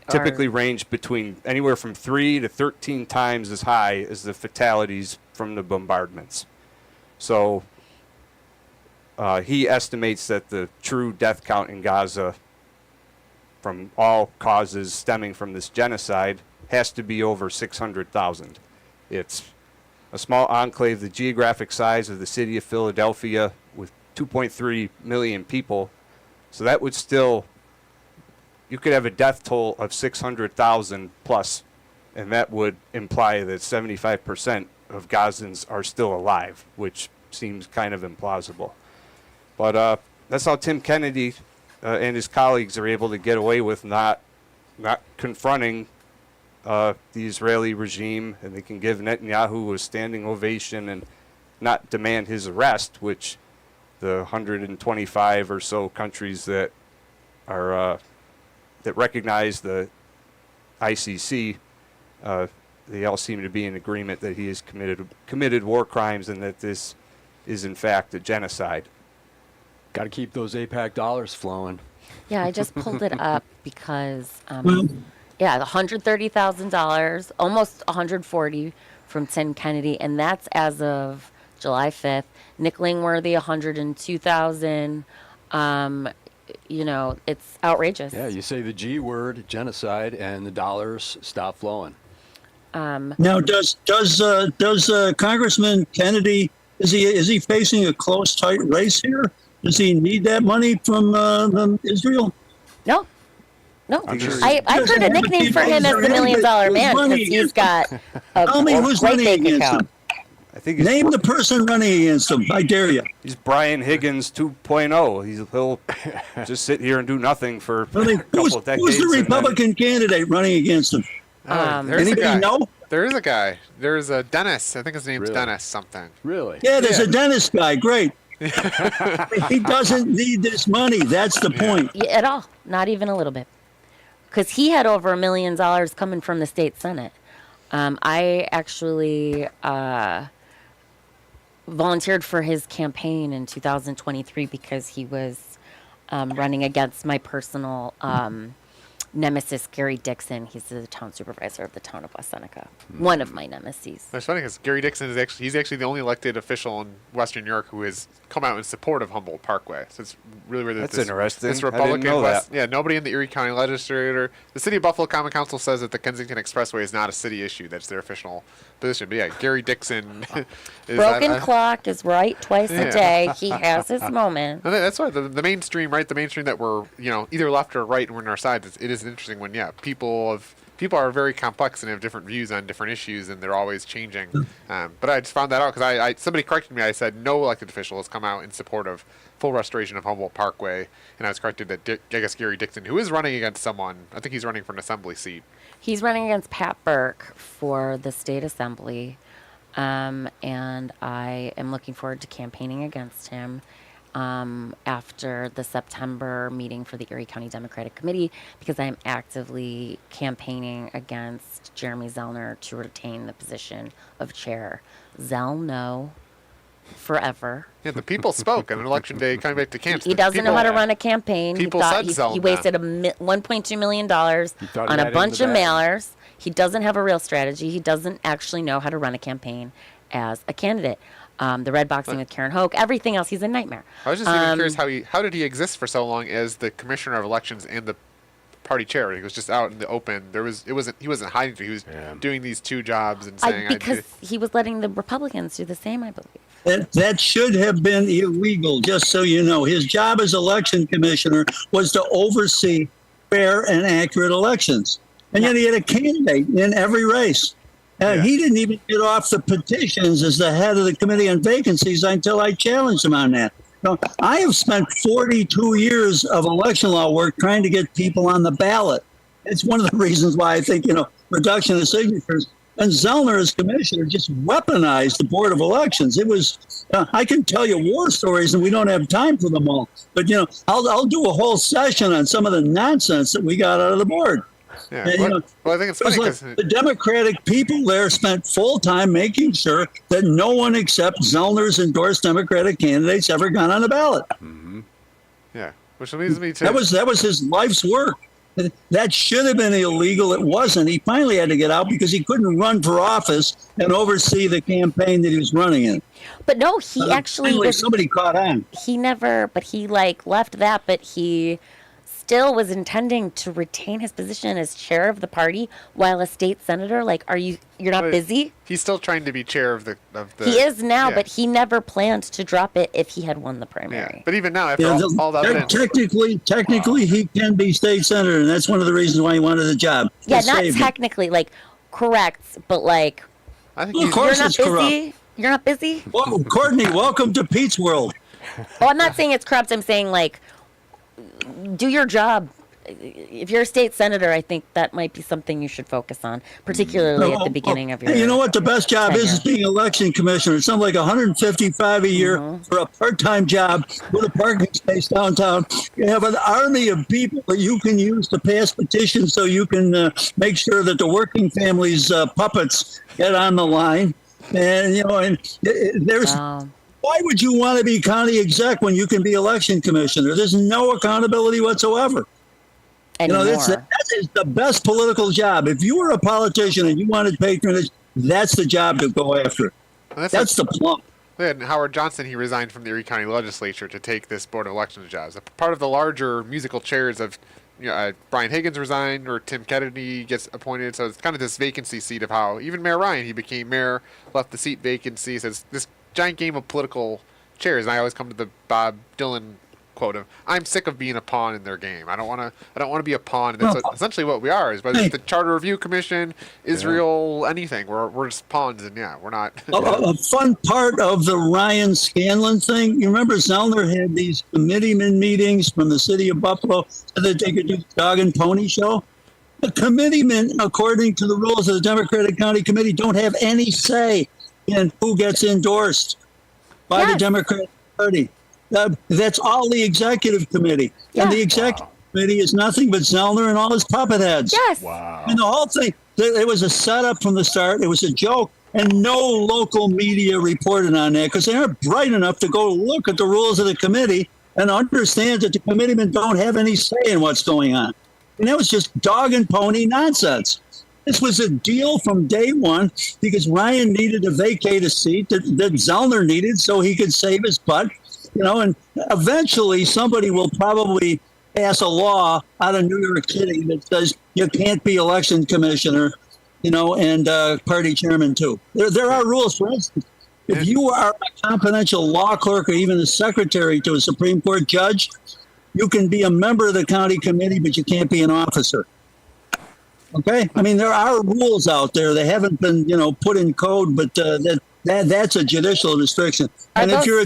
typically range between anywhere from 3 to 13 times as high as the fatalities from the bombardments. So he estimates that the true death count in Gaza from all causes stemming from this genocide has to be over 600,000. It's a small enclave, the geographic size of the city of Philadelphia, with 2.3 million people. So that would still, you could have a death toll of 600,000 plus, and that would imply that 75% of Gazans are still alive, which seems kind of implausible. But that's how Tim Kennedy and his colleagues are able to get away with not confronting the Israeli regime, and they can give Netanyahu a standing ovation and not demand his arrest, which the 125 or so countries that are that recognize the ICC, they all seem to be in agreement that he has committed war crimes and that this is in fact a genocide. Got to keep those APAC dollars flowing. Yeah, I just pulled it up because, Well, yeah, $130,000, almost 140 from Tim Kennedy, and that's as of July 5th. Nick Langworthy, 102,000. You know, it's outrageous. Yeah, you say the G word, genocide, and the dollars stop flowing. now, does Congressman Kennedy, is he facing a close, tight race here? Does he need that money from Israel? No. No. I'm sure I've heard a nickname for him as the $1 million man because he's got a Tell me who's great running bank against account. him. I think he's, Name the person running against him. I dare you. he's Brian Higgins 2.0. He'll just sit here and do nothing for I mean, a couple of decades. who's the and then- Republican candidate running against him? There's a Anybody guy. know? There is a guy. There's a Dennis. I think his name's Really? Dennis something. Really? Yeah, there's Yeah. a dentist guy. Great. He doesn't need this money. That's the point. Yeah, at all. Not even a little bit. Because he had over $1 million coming from the state Senate. I actually volunteered for his campaign in 2023 because he was running against my personal nemesis, Gary Dixon. He's the town supervisor of the town of West Seneca. One of my nemesis. It's funny because Gary Dixon is he's actually the only elected official in Western New York who has come out in support of Humboldt Parkway. So it's really weird that That's interesting. This I didn't Republican know West, that. yeah, nobody in the Erie County Legislature. The City of Buffalo Common Council says that the Kensington Expressway is not a city issue. That's their official position. But yeah, Gary Dixon is Broken clock is right twice Yeah. a day. He has his moment. I think that's why the mainstream, right? The mainstream that we're, either left or right, and we're on our side. It is interesting when, people are very complex and have different views on different issues, and they're always changing. But I just found that out because I somebody corrected me. I said no elected official has come out in support of full restoration of Humboldt Parkway, and I was corrected that I guess Gary Dixon, who is running against someone, I think he's running for an assembly seat. He's running against Pat Burke for the state assembly, and I am looking forward to campaigning against him after the September meeting for the Erie County Democratic Committee because I am actively campaigning against Jeremy Zellner to retain the position of chair. Zell, no, forever. Yeah, the people spoke on election day coming back to camp. He doesn't know how to run a campaign. people he thought said he Zellner. wasted $1.2 million thought he on had a it bunch in of the bag. mailers. He doesn't have a real strategy. He doesn't actually know how to run a campaign as a candidate. The red boxing with Karen Hoke, everything else, he's a nightmare. I was just even curious how did he exist for so long as the commissioner of elections and the party chair? He was just out in the open. He wasn't hiding. He was doing these two jobs and saying Because he was letting the Republicans do the same, I believe. That should have been illegal, just so you know. His job as election commissioner was to oversee fair and accurate elections. And yet he had a candidate in every race. He didn't even get off the petitions as the head of the Committee on Vacancies until I challenged him on that. Now, I have spent 42 years of election law work trying to get people on the ballot. It's one of the reasons why I think, reduction of signatures. And Zellner, as commissioner, just weaponized the Board of Elections. It was, I can tell you war stories, and we don't have time for them all. But, I'll do a whole session on some of the nonsense that we got out of the board. Yeah. And, Well, I think it's it was funny like because the Democratic people there spent full time making sure that no one except Zellner's endorsed Democratic candidates ever got on the ballot. which leads me to That was his life's work. That should have been illegal. It wasn't. He finally had to get out because he couldn't run for office and oversee the campaign that he was running in. But no, he actually Finally, was. somebody caught on. He never, but he left that, but he still was intending to retain his position as chair of the party while a state senator. You're not But busy? he's still trying to be chair of the. He is now, yeah. but he never planned to drop it if he had won the Yeah. primary. But even now, after all the evidence, Technically, he can be state senator, and that's one of the reasons why he wanted the job. Yeah, To not save him. technically, correct, but I think Well, of he's course you're not it's corrupt. busy. You're not busy? Well, Courtney, welcome to Pete's world. Oh, I'm not saying it's corrupt. I'm saying, like, do your job. If you're a state senator, I think that might be something you should focus on, particularly at the beginning of your. Hey, you know what the best job is tenure. being election commissioner. It's something like 155 a year for a part-time job with a parking space downtown. You have an army of people that you can use to pass petitions, so you can make sure that the working families' puppets get on the line. And there's. Wow. Why would you want to be county exec when you can be election commissioner? There's no accountability whatsoever. Anymore. That is the best political job. If you were a politician and you wanted patronage, that's the job to go after. That's the plum. And Howard Johnson, he resigned from the Erie County Legislature to take this Board of Elections jobs. A part of the larger musical chairs of Brian Higgins resigned or Tim Kennedy gets appointed. So it's kind of this vacancy seat of how even Mayor Ryan, he became mayor, left the seat vacancy. So it's this giant game of political chairs. And I always come to the Bob Dylan quote of, "I'm sick of being a pawn in their game. I don't want to be a pawn." And that's essentially what we are. Is whether it's the Charter Review Commission, Israel, anything. We're just pawns, and we're not. A fun part of the Ryan Scanlon thing. You remember Zellner had these committeeman meetings from the city of Buffalo so that they could do the dog and pony show. The committeemen, according to the rules of the Democratic County Committee, don't have any say in who gets endorsed by the Democratic Party. That's all the executive committee. And the executive committee is nothing but Zellner and all his puppet heads. Yes. Wow. And the whole thing, it was a setup from the start. It was a joke. And no local media reported on that because they aren't bright enough to go look at the rules of the committee and understand that the committeemen don't have any say in what's going on. And that was just dog and pony nonsense. This was a deal from day one because Ryan needed to vacate a seat that Zellner needed so he could save his butt. And eventually somebody will probably pass a law out of New York City that says you can't be election commissioner, and party chairman too. There are rules. For instance, if you are a confidential law clerk or even a secretary to a Supreme Court judge, you can be a member of the county committee, but you can't be an officer. Okay? I mean, there are rules out there. They haven't been, put in code, but that's a judicial restriction. And if you're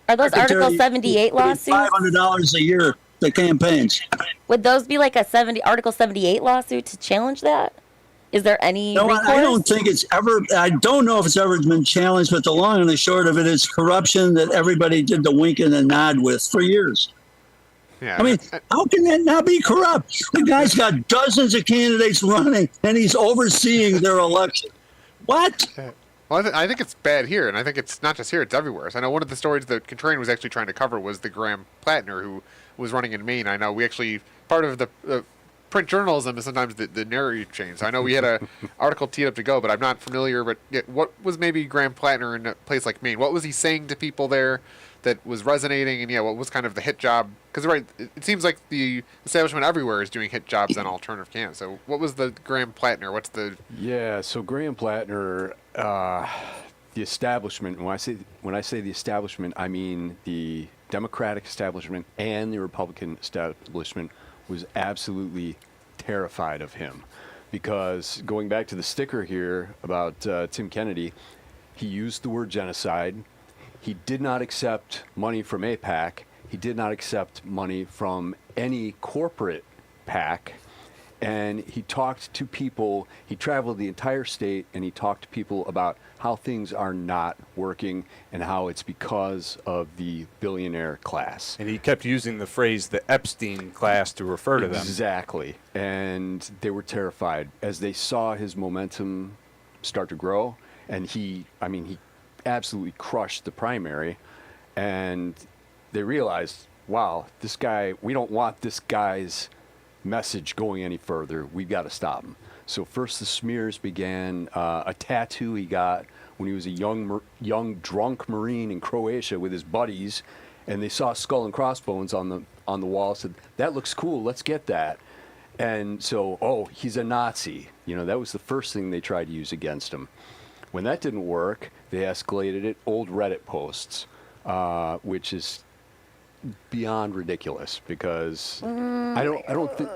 Are those Article 78 lawsuits? $500 a year to campaigns. Would those be like a Article 78 lawsuit to challenge that? Is there any recourse? I don't think it's ever, I don't know if it's ever been challenged, but the long and the short of it is corruption that everybody did the wink and the nod with for years. Yeah. I mean, how can that not be corrupt? The guy's got dozens of candidates running and he's overseeing their election. What? Well, I think it's bad here, and I think it's not just here; it's everywhere. So I know one of the stories that Contrarian was actually trying to cover was the Graham Platner who was running in Maine. I know we actually part of the print journalism is sometimes the narrative change. So I know we had a article teed up to go, but I'm not familiar. But what was maybe Graham Platner in a place like Maine? What was he saying to people there that was resonating? And what was kind of the hit job? Because it seems like the establishment everywhere is doing hit jobs on alternative candidates. So what was the Graham Platner? What's the So Graham Platner, the establishment. When I say the establishment, I mean the Democratic establishment and the Republican establishment was absolutely terrified of him, because going back to the sticker here about Tim Kennedy, he used the word genocide. He did not accept money from AIPAC. He did not accept money from any corporate PAC. And he talked to people, he traveled the entire state, and he talked to people about how things are not working and how it's because of the billionaire class. And he kept using the phrase the Epstein class to refer to them. Exactly. And they were terrified as they saw his momentum start to grow. And he absolutely crushed the primary. And they realized, wow, this guy, we don't want this guy's message going any further. We've got to stop him. So first the smears began. A tattoo he got when he was a young drunk Marine in Croatia with his buddies, and they saw skull and crossbones on the wall. Said, that looks cool, let's get that. And so, he's a Nazi. That was the first thing they tried to use against him. When that didn't work, they escalated it. Old Reddit posts, which is beyond ridiculous, because I don't think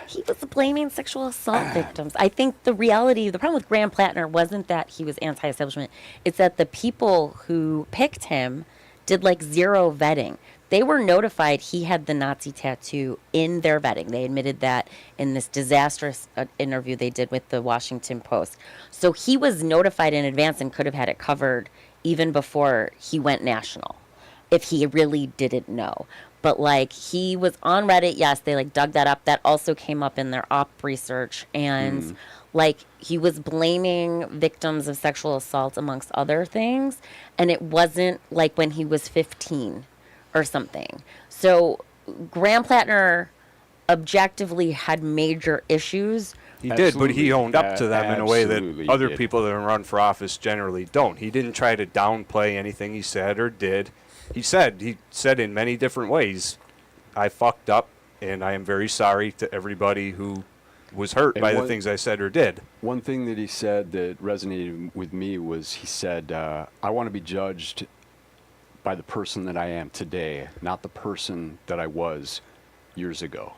He was blaming sexual assault victims. I think the problem with Graham Platner wasn't that he was anti-establishment. It's that the people who picked him did like zero vetting. They were notified he had the Nazi tattoo in their vetting. They admitted that in this disastrous interview they did with the Washington Post. So he was notified in advance and could have had it covered even before he went national, if he really didn't know. But like, he was on Reddit. Yes, they like dug that up. That also came up in their op research. And like, he was blaming victims of sexual assault amongst other things. And it wasn't like when he was 15 or something. So Graham Platner objectively had major issues. He did, but he Absolutely. owned up to them in a way Absolutely that other did. people that run for office generally don't. He didn't try to downplay anything he said or did. He said in many different ways, I fucked up, and I am very sorry to everybody who was hurt And by the one- things I said or did. One thing that he said that resonated with me was he said, I want to be judged by the person that I am today, not the person that I was years ago.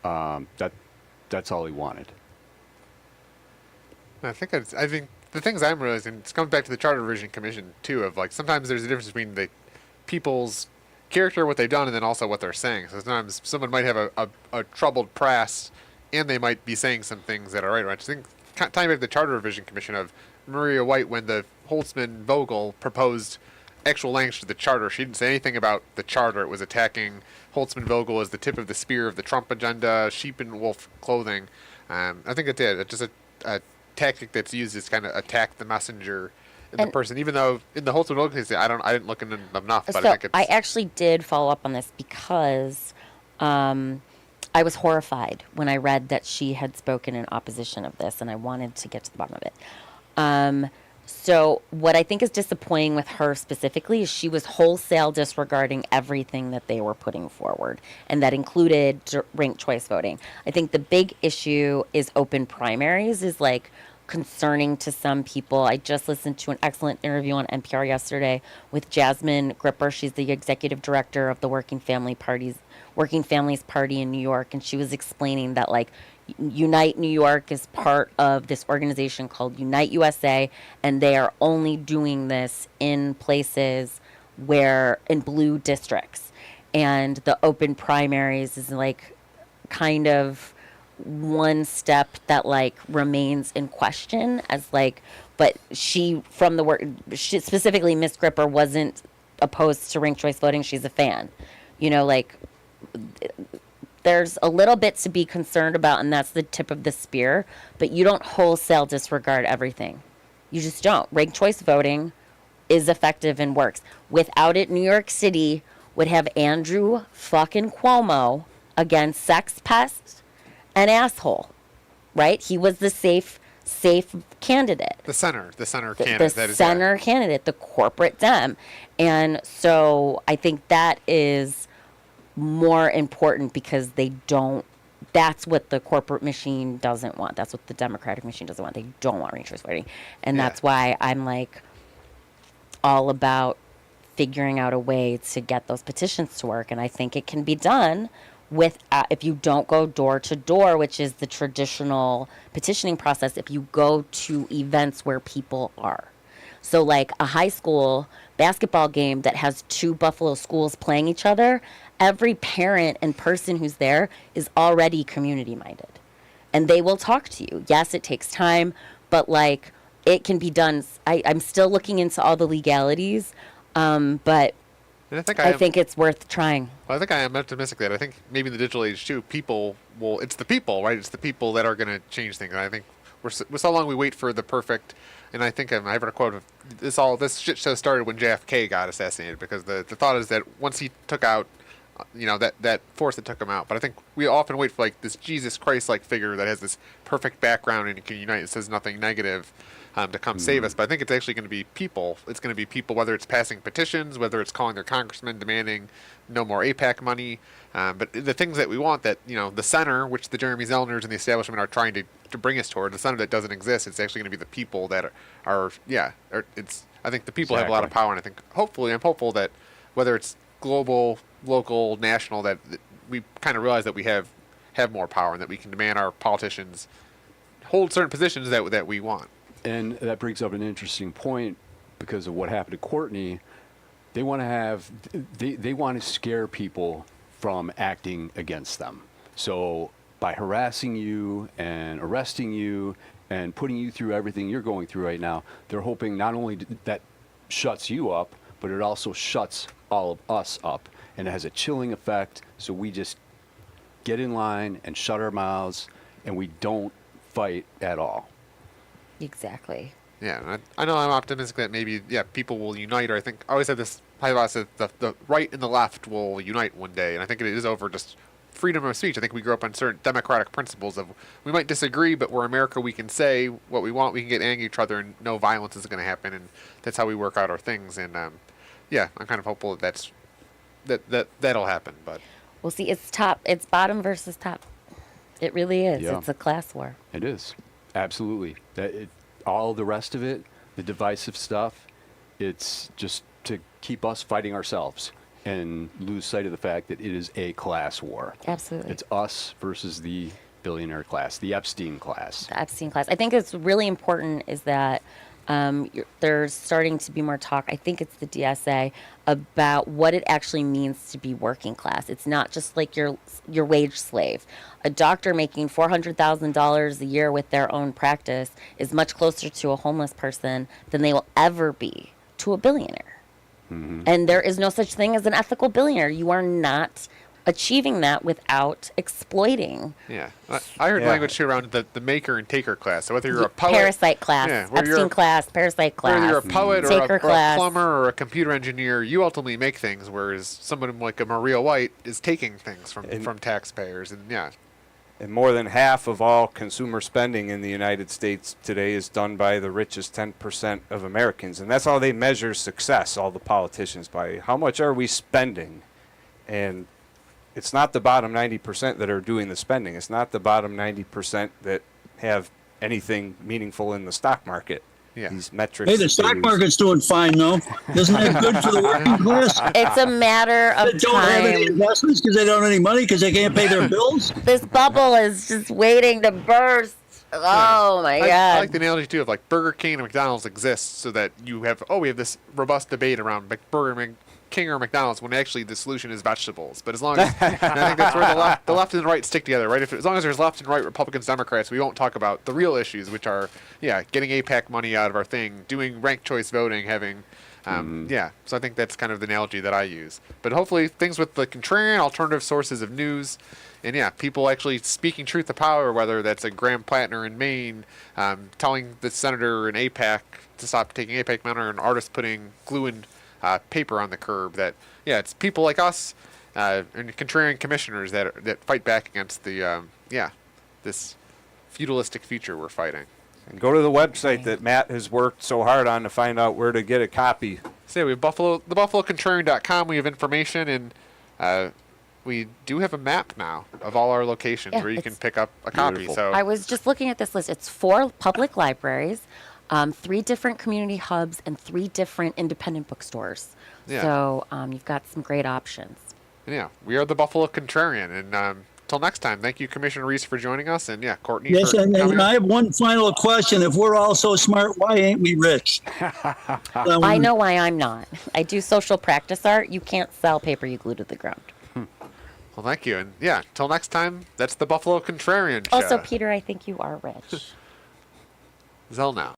That's all he wanted. I think the things I'm realizing, it comes back to the Charter Revision Commission too, of like sometimes there's a difference between the people's character, what they've done, and then also what they're saying. So sometimes someone might have a troubled past, and they might be saying some things that are right. I just think tying back to the Charter Revision Commission of Maria White, when the Holtzman Vogel proposed actual language to the charter, she didn't say anything about the charter. It was attacking Holtzman Vogel as the tip of the spear of the Trump agenda, sheep in wolf clothing. I think it did. It's just a tactic that's used is kind of attack the messenger and the And- person. Even though in the Holtzman Vogel case, I didn't look into it enough, but So I think it's. I actually did follow up on this because I was horrified when I read that she had spoken in opposition of this, and I wanted to get to the bottom of it. So what I think is disappointing with her specifically is she was wholesale disregarding everything that they were putting forward, and that included ranked choice voting. I think the big issue is open primaries is like concerning to some people. I just listened to an excellent interview on NPR yesterday with Jasmine Gripper. She's the executive director of the Working Families Party in New York, and she was explaining that like Unite New York is part of this organization called Unite USA, and they are only doing this in places where in blue districts, and the open primaries is like kind of one step that like remains in question as like, but she from the work, she specifically Miss Gripper wasn't opposed to ranked choice voting. She's a fan, like there's a little bit to be concerned about, and that's the tip of the spear, but you don't wholesale disregard everything. You just don't. Ranked choice voting is effective and works. Without it, New York City would have Andrew fucking Cuomo against sex pest and asshole, right? He was the safe candidate. the center The candidate. That is center candidate, the corporate Dem. And so I think that is more important because that's what the corporate machine doesn't want. That's what the Democratic machine doesn't want. They don't want ranked choice voting. And Yeah. that's why I'm like all about figuring out a way to get those petitions to work. And I think it can be done with, if you don't go door to door, which is the traditional petitioning process, if you go to events where people are. So like a high school basketball game that has two Buffalo schools playing each other, every parent and person who's there is already community minded. And they will talk to you. Yes, it takes time, but like it can be done. I'm still looking into all the legalities, but And I think I think it's worth trying. Well, I think I am optimistic that I think maybe in the digital age too, it's the people, right? It's the people that are going to change things. And I think we're so long we wait for the perfect. And I think I read a quote of this shit show started when JFK got assassinated, because the thought is that once he took out, that force that took him out. But I think we often wait for like this Jesus Christ-like figure that has this perfect background and can unite and says nothing negative to come save us. But I think it's actually going to be people. It's going to be people, whether it's passing petitions, whether it's calling their congressman demanding no more APAC money. But the things that we want, that the center, which the Jeremy Zellners and the establishment are trying to bring us toward, the center that doesn't exist, it's actually going to be the people that I think the people have a lot of Exactly. power, and I think I'm hopeful that whether it's global, local, national, that we kind of realize that we have more power and that we can demand our politicians hold certain positions that we want. And that brings up an interesting point because of what happened to Courtney. They want to have, they want to scare people from acting against them. So by harassing you and arresting you and putting you through everything you're going through right now, they're hoping not only that shuts you up, but it also shuts all of us up. And it has a chilling effect. So we just get in line and shut our mouths, and we don't fight at all. Exactly. Yeah, and I know I'm optimistic that maybe people will unite. Or I think I always have this hypothesis that the right and the left will unite one day, and I think it is over just freedom of speech. I think we grew up on certain democratic principles of we might disagree, but we're America. We can say what we want. We can get angry at each other, and no violence is going to happen. And that's how we work out our things. And I'm kind of hopeful that'll happen. But We'll see. It's bottom versus top. It really is. Yeah. It's a class war. It is. Absolutely. All the rest of it, the divisive stuff, it's just to keep us fighting ourselves and lose sight of the fact that it is a class war. Absolutely. It's us versus the billionaire class, the Epstein class. The Epstein class. I think it's really important is that there's starting to be more talk, I think it's the DSA, about what it actually means to be working class. It's not just like your wage slave. A doctor making $400,000 a year with their own practice is much closer to a homeless person than they will ever be to a billionaire. Mm-hmm. And there is no such thing as an ethical billionaire. You are not achieving that without exploiting. yeah, I heard language too around the maker and taker class. So whether you're a poet, Parasite class, whether you're Epstein class, parasite class. whether you're a poet or taker a class. plumber or a computer engineer, you ultimately make things, whereas someone like a Maria White is taking things from taxpayers. And more than half of all consumer spending in the United States today is done by the richest 10% of Americans. And that's how they measure success, all the politicians, by how much are we spending. And it's not the bottom 90% that are doing the spending. It's not the bottom 90% that have anything meaningful in the stock market. Yeah. These metrics. Hey, the stock market's doing fine, though. Isn't that good for the working class? It's a matter of They don't have any time. investments because they don't have any money because they can't pay their bills. This bubble is just waiting to burst. Oh my I God. like the analogy too of like Burger King and McDonald's exist so that we have this robust debate around Burger King or McDonald's when actually the solution is vegetables. But as long as and I think that's where the left and the right stick together, right? As long as there's left and right Republicans, Democrats, we won't talk about the real issues, which are getting APAC money out of our thing, doing ranked choice voting, having So I think that's kind of the analogy that I use. But hopefully things with the contrarian alternative sources of news. And people actually speaking truth to power, whether that's a Graham Platner in Maine, telling the senator in APAC to stop taking APAC money, or an artist putting glue and paper on the curb. That it's people like us and contrarian commissioners that fight back against the this feudalistic future we're fighting. And go to the website that Matt has worked so hard on to find out where to get a copy. So we have buffalocontrarian.com. We have information, and we do have a map now of all our locations Yeah, where you can it's pick up a copy. beautiful. So I was just looking at this list. It's 4 public libraries, 3 different community hubs, and 3 different independent bookstores. Yeah. So you've got some great options. we are the Buffalo Contrarian. And till next time, thank you, Commissioner Reese, for joining us. And Courtney. Yes, for and coming. I have one final question. If we're all so smart, why ain't we rich? I know why I'm not. I do social practice art. You can't sell paper you glue to the ground. Well, thank you. And till next time, that's the Buffalo Contrarian show. Also, Peter, I think you are rich. ZELL now.